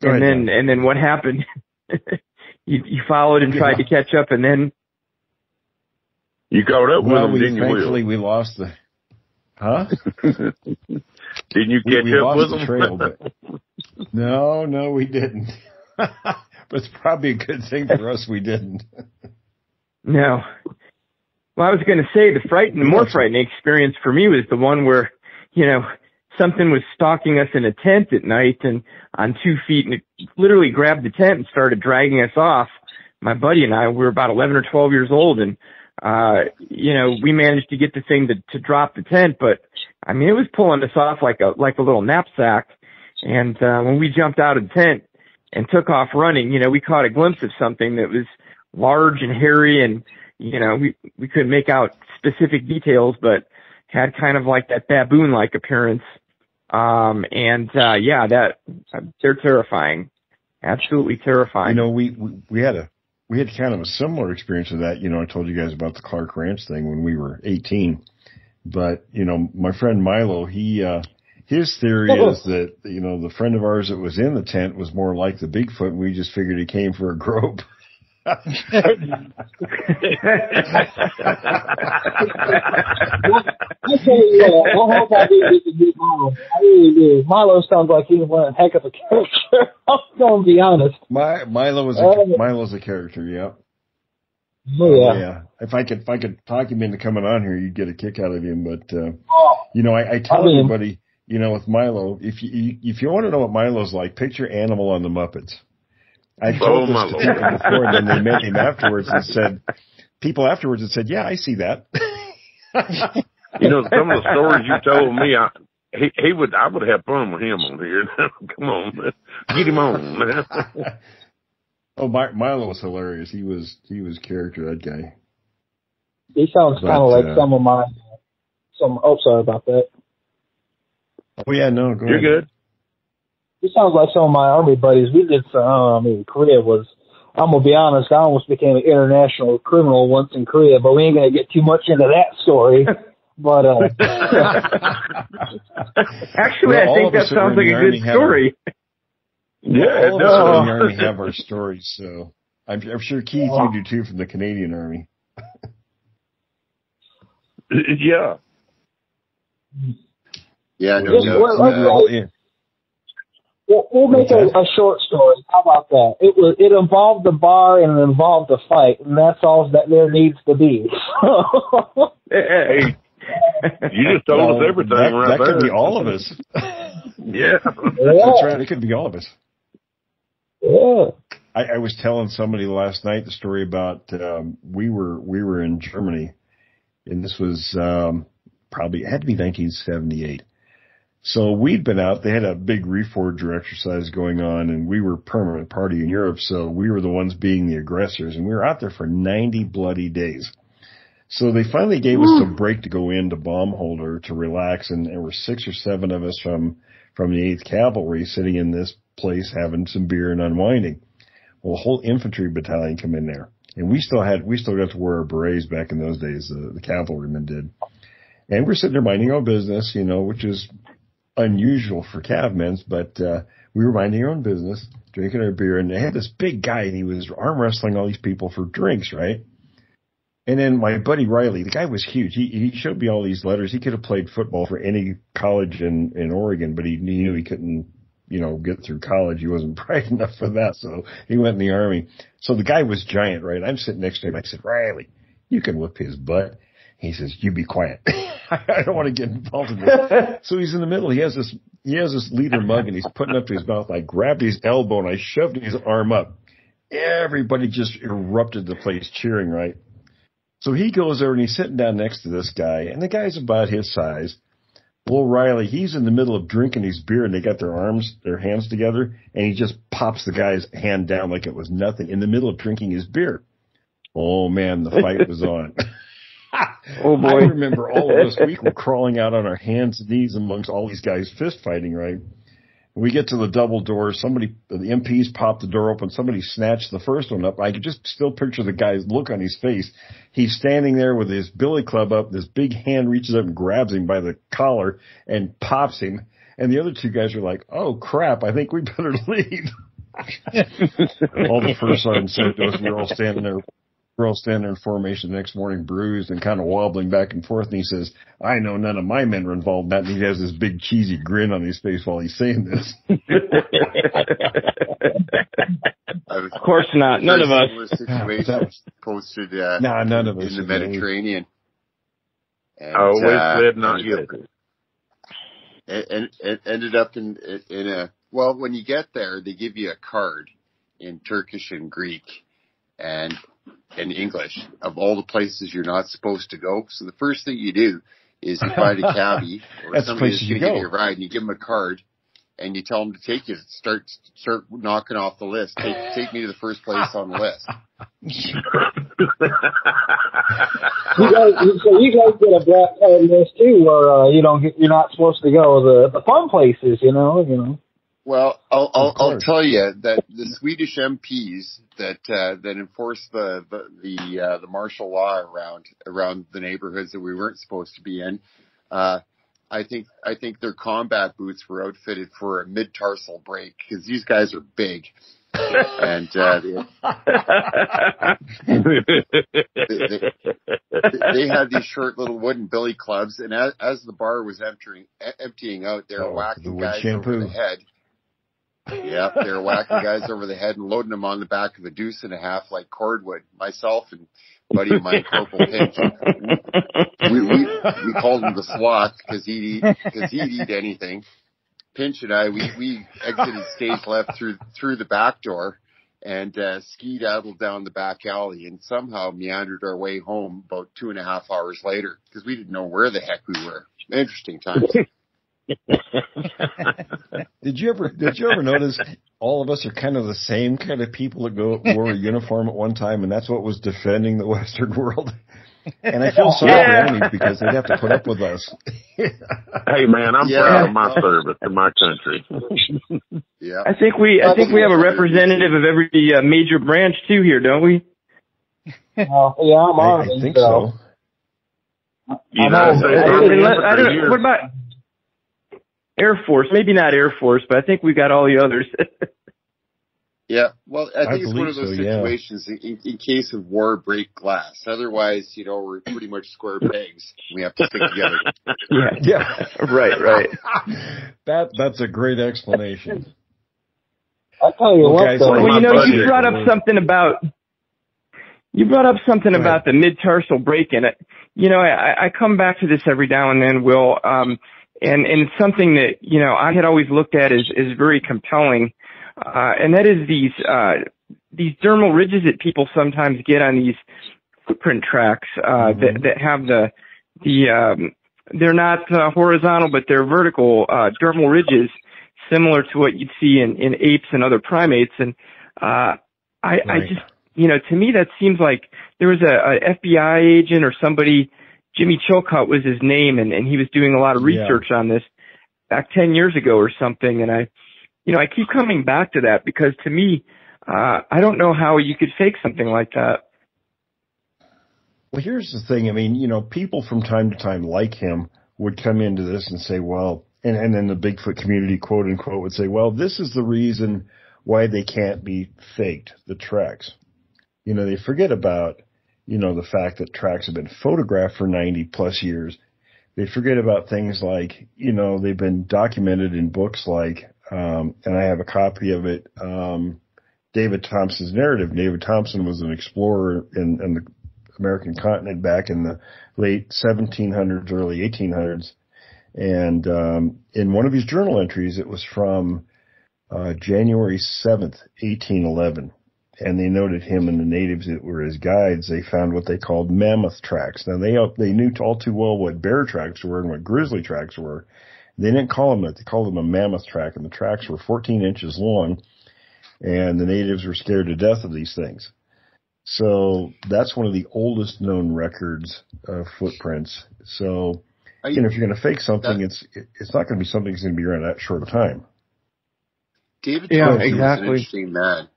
then what happened? you followed and tried to catch up, and then you caught up with them, didn't you? Thankfully, we lost the. Huh? Didn't you catch up with them? Trail, but no, we didn't. But it's probably a good thing for us we didn't. No. Well, I was going to say the more frightening experience for me was the one where, something was stalking us in a tent at night and on 2 feet, and it literally grabbed the tent and started dragging us off. My buddy and I were about 11 or 12 years old, and we managed to get the thing to drop the tent, but I mean, it was pulling us off like a little knapsack. And, when we jumped out of the tent and took off running, we caught a glimpse of something that was large and hairy, and, we couldn't make out specific details, but had kind of like that baboon-like appearance. They're terrifying. Absolutely terrifying. We had kind of a similar experience with that. I told you guys about the Clark Ranch thing when we were 18. But, my friend Milo, his theory is that, the friend of ours that was in the tent was more like the Bigfoot, and we just figured he came for a grope. I tell you what, I hope I do get to meet Milo. I really do. Milo sounds like he's one heck of a character. I'm going to be honest. Milo's a character, yeah. Oh, yeah. If I could talk him into coming on here, you'd get a kick out of him. But I tell everybody, with Milo, if you want to know what Milo's like, picture Animal on the Muppets. I told this to people before, and then they met him afterwards and people afterwards said, yeah, I see that. Some of the stories you told me, I would have fun with him on here. Come on, man. Get him on, man. Oh, Milo was hilarious. He was character, that guy. He sounds kind of like some of my, sorry about that. Oh yeah, no, go You're ahead. good. He sounds like some of my Army buddies. We did some, Korea was, I'm going to be honest, I almost became an international criminal once in Korea, but we ain't going to get too much into that story. But, actually, I think that sounds like a good story. Yeah, all of us in the Army have our stories, so I'm sure Keith, you do too from the Canadian Army. Yeah. Yeah, We'll make a short story. How about that? It involved a bar and it involved a fight, and that's all that there needs to be. Hey, you just told us everything right there. That could be all of us. Yeah. That's right. It could be all of us. Yeah. I was telling somebody last night the story about we were in Germany, and this was probably, it had to be 1978. So we'd been out. They had a big reforger exercise going on, and we were permanent party in Europe, so we were the ones being the aggressors, and we were out there for 90 bloody days. So they finally gave us a break to go into Baumholder to relax, and there were 6 or 7 of us from the 8th Cavalry sitting in this place having some beer and unwinding. Well, a whole infantry battalion come in there, and we still got to wear our berets back in those days. The cavalrymen did, and we're sitting there minding our business, which is unusual for cav-men, but we were minding our own business, drinking our beer, and they had this big guy, and he was arm wrestling all these people for drinks, right? And then my buddy Riley, the guy was huge. He showed me all these letters. He could have played football for any college in Oregon, but he knew he couldn't, get through college. He wasn't bright enough for that, so he went in the Army. So the guy was giant, right? I'm sitting next to him. I said, Riley, you can whip his butt. He says, you be quiet. I don't want to get involved in this. So he's in the middle. He has this liter mug, and he's putting it up to his mouth. I grabbed his elbow, and I shoved his arm up. Everybody just erupted the place cheering, right? So he goes over, and he's sitting down next to this guy, and the guy's about his size. Well, Riley, he's in the middle of drinking his beer, and they got their hands together, and he just pops the guy's hand down like it was nothing in the middle of drinking his beer. Oh, man, the fight was on. Oh, boy. I remember all of us, we were crawling out on our hands and knees amongst all these guys fist fighting, right? We get to the double door. The MPs popped the door open. Somebody snatched the first one up. I could just still picture the guy's look on his face. He's standing there with his billy club up. This big hand reaches up and grabs him by the collar and pops him. And the other 2 guys are like, oh, crap, I think we better leave. All the first sergeant said to us, we're all standing there in formation the next morning, bruised and kind of wobbling back and forth. And he says, I know none of my men were involved in that. And he has this big cheesy grin on his face while he's saying this. Of course not. None of us. Situations posted none of us in the Mediterranean. And, always said not guilty. And it ended up in a, well, when you get there, they give you a card in Turkish and Greek and in English of all the places you're not supposed to go. So the first thing you do is you find a cabbie or somebody that's going to give you a ride, and you give them a card, and you tell them to take you, start knocking off the list. Take me to the first place on the list. So you guys get a black card list too, where you're not supposed to go the fun places, you know. Well, I'll tell you that the Swedish MPs that enforce the martial law around the neighborhoods that we weren't supposed to be in, I think their combat boots were outfitted for a mid-tarsal break because these guys are big. And they had these short little wooden billy clubs, and as the bar was emptying out, they were whacking guys over the head. Yeah, they were whacking guys over the head and loading them on the back of a 2.5 like cordwood. Myself and a buddy of mine, Corporal Pinch, we called him the sloth because he'd eat anything. Pinch and I, we exited stage left through the back door and skedaddled down the back alley and somehow meandered our way home about 2.5 hours later because we didn't know where the heck we were. Interesting times. Did you ever notice all of us are kind of the same kind of people that wore a uniform at one time, and that's what was defending the Western world? And I feel sorry for enemies because they'd have to put up with us. Hey man, I'm proud of my service to my country. Yeah, I think we have a representative of every major branch too here, don't we? Yeah, I'm on. I think so. What about Air Force? Maybe not Air Force, but I think we got all the others. Yeah, well, I think it's one of those situations in case of war, break glass. Otherwise, we're pretty much square pegs. We have to stick together. Yeah. Right. That's a great explanation. I'll tell you what, though. Well, you brought up something about the mid-tarsal break in it. I come back to this every now and then, Will, and it's something that, I had always looked at as very compelling. And that is these dermal ridges that people sometimes get on these footprint tracks, that have they're not horizontal, but they're vertical, dermal ridges similar to what you'd see in apes and other primates. And, I just, to me that seems like there was a FBI agent or somebody, Jimmy Chilcott was his name, and he was doing a lot of research on this back 10 years ago or something. And I keep coming back to that because to me, I don't know how you could fake something like that. Well, here's the thing. I mean, people from time to time like him would come into this and say, well, and then the Bigfoot community, quote unquote, would say, well, this is the reason why they can't be faked, the tracks. They forget about, the fact that tracks have been photographed for 90 plus years. They forget about things like, they've been documented in books like, and I have a copy of it, David Thompson's narrative. David Thompson was an explorer in the American continent back in the late 1700s, early 1800s. And in one of his journal entries, it was from January 7th, 1811. And they noted him and the natives that were his guides. They found what they called mammoth tracks. Now, they knew all too well what bear tracks were and what grizzly tracks were. They didn't call them that. They called them a mammoth track, and the tracks were 14 inches long, and the natives were scared to death of these things. So that's one of the oldest known records of footprints. So, if you're going to fake something, it's not going to be something that's going to be around that short of time. David Thompson was an interesting man.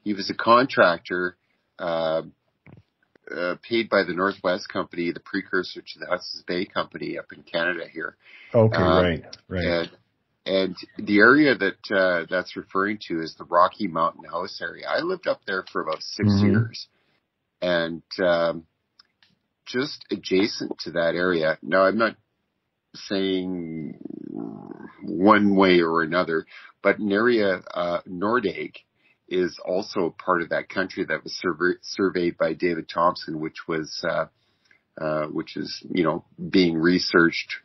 He was a contractor paid by the Northwest Company, the precursor to the Hudson's Bay Company up in Canada here. Okay, right. And the area that that's referring to is the Rocky Mountain House area. I lived up there for about 6 years. And just adjacent to that area, now I'm not saying one way or another, but an area, Nordegg, is also part of that country that was surveyed by David Thompson, which is, being researched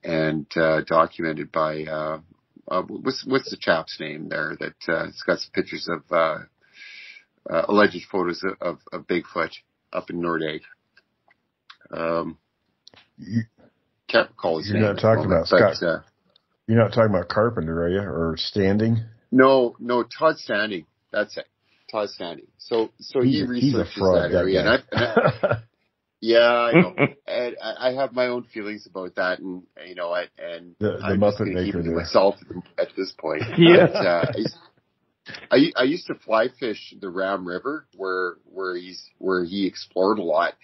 and documented by, what's the chap's name there that it's got some pictures of alleged photos of Bigfoot up in Nordegg. Can't recall his name. You're not talking about Scott. You're not talking about Carpenter, are you? Or Standing? No, Todd Standing. That's it. Todd Standing. So he researches that area. Yeah, I know. And I have my own feelings about that, and the I'm just going to keep it to myself at this point. Yeah. But, I used to fly fish the Ram River where he explored a lot,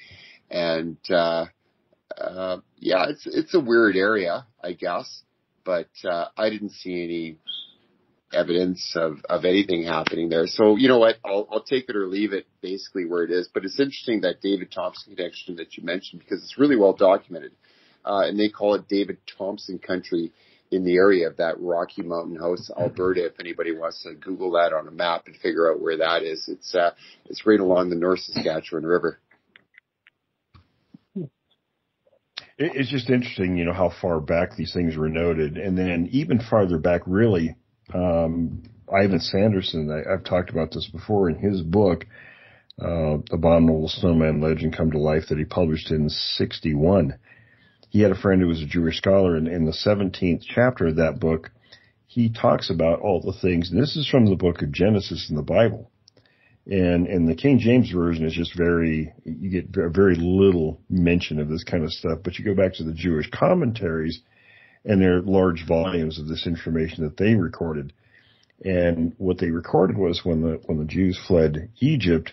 and it's a weird area, I guess, but I didn't see any evidence of anything happening there. So you know what, I'll take it or leave it basically where it is. But it's interesting that David Thompson connection that you mentioned, because it's really well documented, and they call it David Thompson country in the area of that Rocky Mountain House, Alberta. If anybody wants to Google that on a map and figure out where that is, it's right along the North Saskatchewan River. It's just interesting, how far back these things were noted. And then even farther back, really, Ivan Sanderson, I've talked about this before in his book, Abominable Snowman Legend Come to Life, that he published in 1961. He had a friend who was a Jewish scholar, and in the 17th chapter of that book, he talks about all the things, and this is from the book of Genesis in the Bible. And the King James Version is just you get very little mention of this kind of stuff, but you go back to the Jewish commentaries, and there are large volumes of this information that they recorded. And what they recorded was when the Jews fled Egypt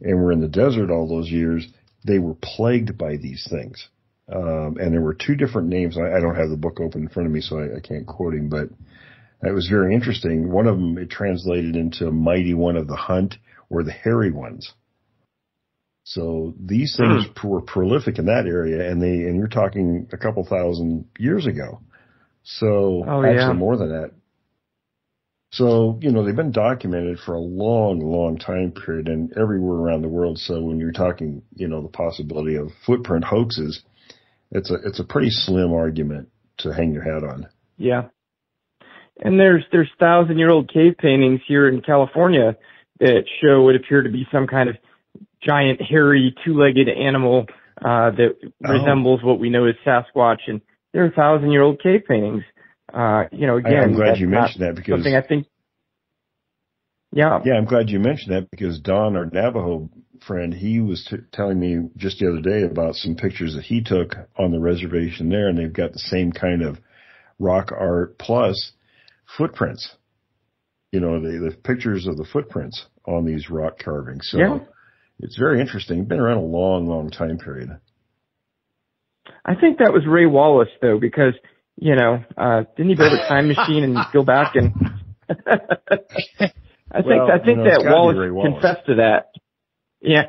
and were in the desert all those years, they were plagued by these things. And there were two different names. I don't have the book open in front of me, so I can't quote him, but it was very interesting. One of them, it translated into Mighty One of the Hunt, or the Hairy Ones. So these things were prolific in that area, and you're talking a couple thousand years ago. So actually more than that. So, they've been documented for a long, long time period and everywhere around the world. So when you're talking, the possibility of footprint hoaxes, it's a pretty slim argument to hang your hat on. Yeah. And there's 1,000-year-old cave paintings here in California that show what appear to be some kind of giant, hairy, two-legged animal that resembles what we know as Sasquatch. And they're 1,000-year-old cave paintings. Again, I'm glad you mentioned that, because something I think. Yeah. Yeah, I'm glad you mentioned that, because Don, our Navajo friend, he was telling me just the other day about some pictures that he took on the reservation there, and they've got the same kind of rock art plus footprints. You know, the pictures of the footprints on these rock carvings. So it's very interesting. Been around a long, long time period. I think that was Ray Wallace, though, because, you know, didn't he build a time machine and go back and I think that Wallace confessed to that. Yeah.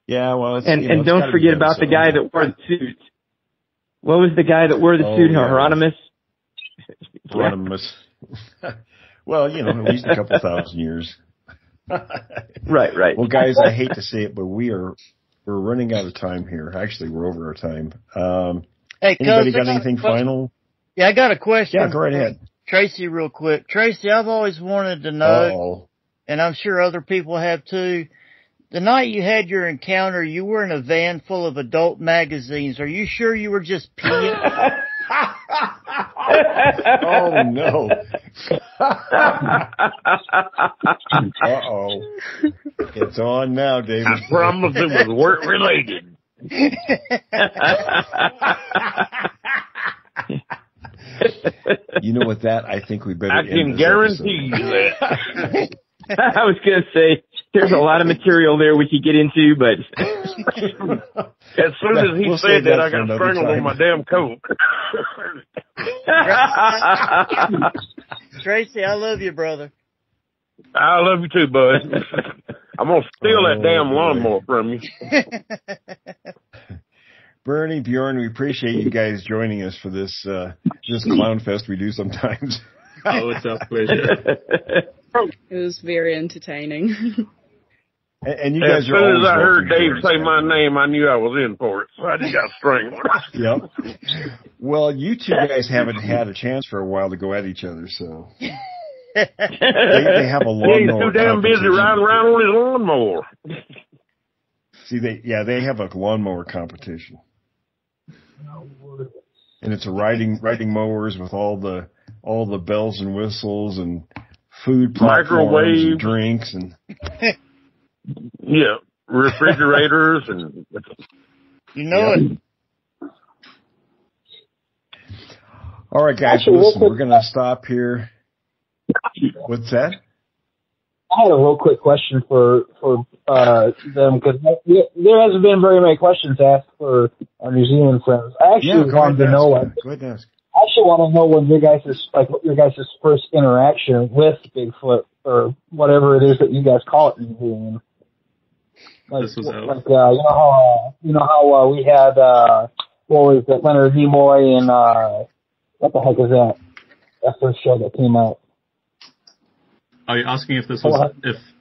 Yeah, well, and don't forget about the guy that wore the suit. What was the guy that wore the suit? Yeah. Hieronymus? Hieronymus. Well, you know, at least a couple thousand years. Right. Well, guys, I hate to say it, but we're running out of time here. Actually, we're over our time. Hey, anybody got anything final? Yeah, I got a question. Yeah, go right ahead. Tracy, real quick. Tracy, I've always wanted to know, and I'm sure other people have too, the night you had your encounter, you were in a van full of adult magazines. Are you sure you were just peeing? Oh, no. Uh-oh. It's on now, David. I promise it was work-related. You know what, I think we better I can guarantee you that. I was going to say, there's a lot of material there we could get into, but as soon as he said that, I got strangled on my damn coat. Tracy, I love you, brother. I love you too, bud. I'm going to steal that damn lawnmower from you. Bernie, Bjorn, we appreciate you guys joining us for this clown fest we do sometimes. Oh, it's our pleasure. It was very entertaining. And you guys as soon as I heard Dave say my name, I knew I was in for it, so I just got strangled. Yep. Well, you two guys haven't had a chance for a while to go at each other, so they have a lawnmower. He's too damn busy riding around on his lawnmower. See, they have a lawnmower competition, and it's a riding mowers with all the bells and whistles and food platforms and drinks and refrigerators and you know it. All right, guys. Listen, we're going to stop here. What's that? I had a real quick question for them because there hasn't been very many questions asked for our New Zealand friends. I actually wanted to know. Go ahead and ask. I actually want to know what your guys' first interaction with Bigfoot or whatever it is that you guys call it in New Zealand. You know how we had what was it, Leonard Nimoy and what the heck is that? That first show that came out. Are you asking if this was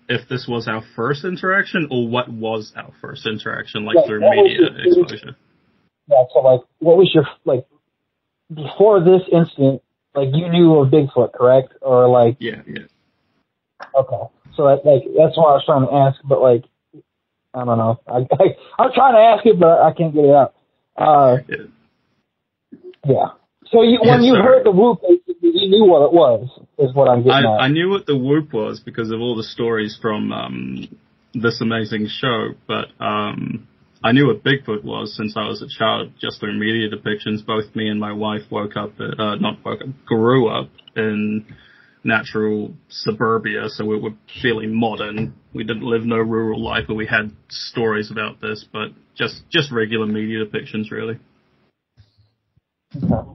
if this was our first interaction or what was our first interaction, through media exposure? Yeah, so what was your before this incident? You knew of Bigfoot, correct? Or Yeah. Okay, so that's what I was trying to ask, but I don't know. I'm trying to ask it, but I can't get it out. Yeah. So when you heard the whoop, you knew what it was, is what I'm getting at. I knew what the whoop was because of all the stories from this amazing show, but I knew what Bigfoot was since I was a child, just through media depictions. Both me and my wife grew up in natural suburbia, so we were fairly modern. We didn't live no rural life, but we had stories about this, but just regular media depictions, really. Okay.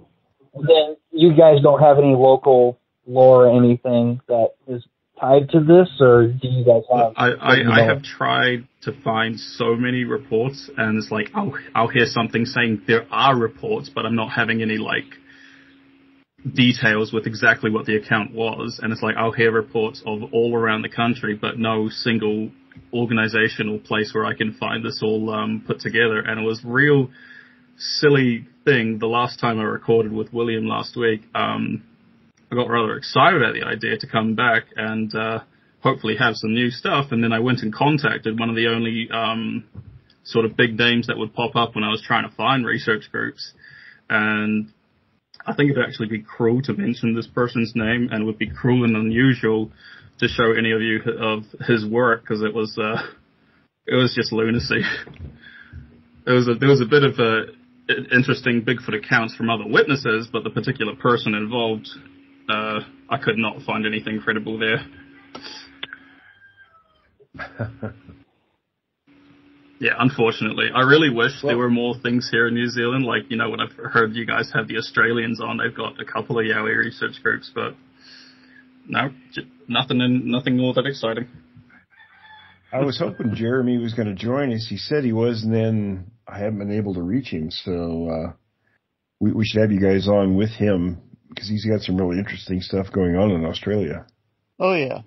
Then you guys don't have any local lore or anything that is tied to this, or do you guys have? I have tried to find so many reports, and it's I'll hear something saying there are reports, but I'm not having any details with exactly what the account was, and it's I'll hear reports of all around the country, but no single organization or place where I can find this all put together. And it was real silly thing. The last time I recorded with William last week, I got rather excited at the idea to come back and hopefully have some new stuff, and then I went and contacted one of the only sort of big names that would pop up when I was trying to find research groups, and I think it'd actually be cruel to mention this person's name, and it would be cruel and unusual to show any of you of his work, because it was It was just lunacy. There was a bit of interesting Bigfoot accounts from other witnesses, but the particular person involved, I could not find anything credible there. Yeah, unfortunately. I really wish there were more things here in New Zealand. Like, when I've heard you guys have the Australians on, they've got a couple of Yowie research groups, but no, nothing all that exciting. I was hoping Jeremy was going to join us. He said he was, and then I haven't been able to reach him. So we should have you guys on with him because he's got some really interesting stuff going on in Australia. Oh, yeah.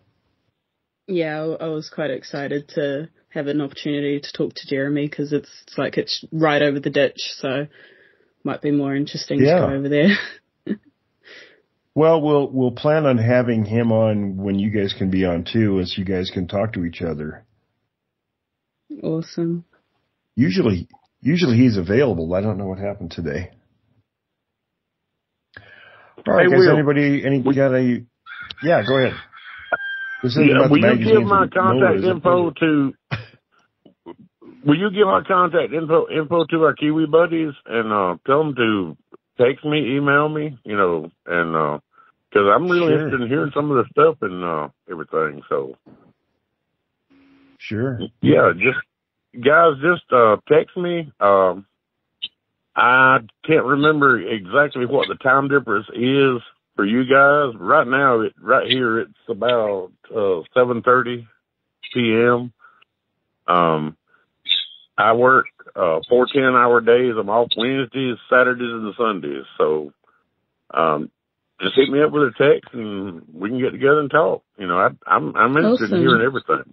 Yeah, I was quite excited to have an opportunity to talk to Jeremy because it's right over the ditch, so might be more interesting to go over there. Well, we'll plan on having him on when you guys can be on too, so you guys can talk to each other. Awesome. Usually he's available. I don't know what happened today. All right, guys. Yeah, go ahead. Will you give my contact info to? Will you give my contact info to our Kiwi buddies and tell them to text me, email me, and because I'm really interested in hearing some of the stuff and everything. So, sure. Yeah, just text me. I can't remember exactly what the time difference is for you guys. Right now, right here, it's about 7:30 p.m. I work 4 10-hour days. I'm off Wednesdays, Saturdays, and Sundays. So just hit me up with a text, and we can get together and talk. I'm interested in hearing everything.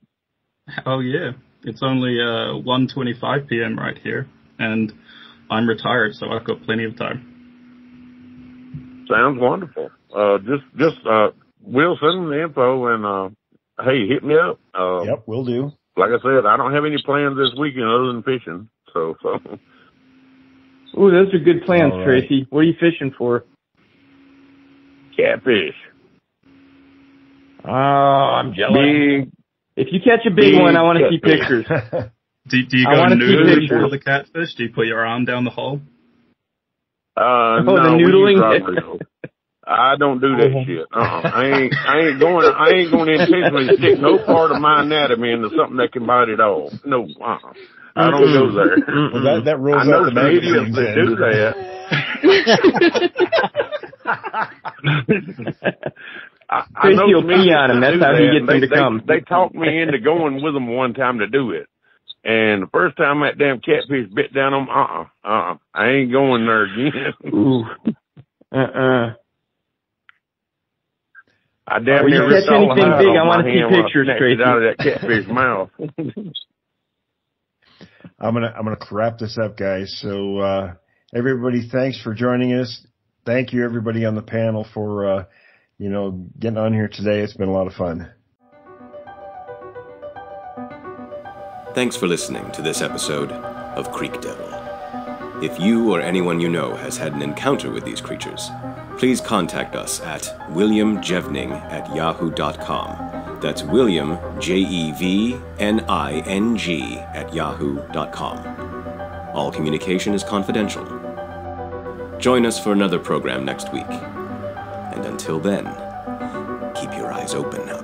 Oh, yeah. It's only 1:25 p.m. right here, and I'm retired, so I've got plenty of time. Sounds wonderful. Just we'll send them the info and hey, hit me up. Yep, we'll do. Like I said, I don't have any plans this weekend other than fishing. So. Ooh, those are good plans, right. Tracy. What are you fishing for? Catfish. Oh, I'm jealous. If you catch a big one, I want to see pictures. Do you go noodling for the catfish? Do you put your arm down the hole? No, the noodling. I don't do that shit. I ain't going to intentionally stick no part of my anatomy into something that can bite it off. No, I don't go there. Well, that rolls out the magazines that do that. I know you'll pee on him. That's how he gets them to come. They talked me into going with them one time to do it. And the first time that damn catfish bit down on I ain't going there again. Ooh. I damn near catch anything big, I want to see pictures, Tracy. Out of that catfish mouth. I'm gonna wrap this up, guys. So everybody, thanks for joining us. Thank you, everybody on the panel, for getting on here today. It's been a lot of fun. Thanks for listening to this episode of Creek Devil. If you or anyone you know has had an encounter with these creatures, please contact us at williamjevning@yahoo.com. That's William, Jevning @yahoo.com. All communication is confidential. Join us for another program next week. And until then, keep your eyes open now.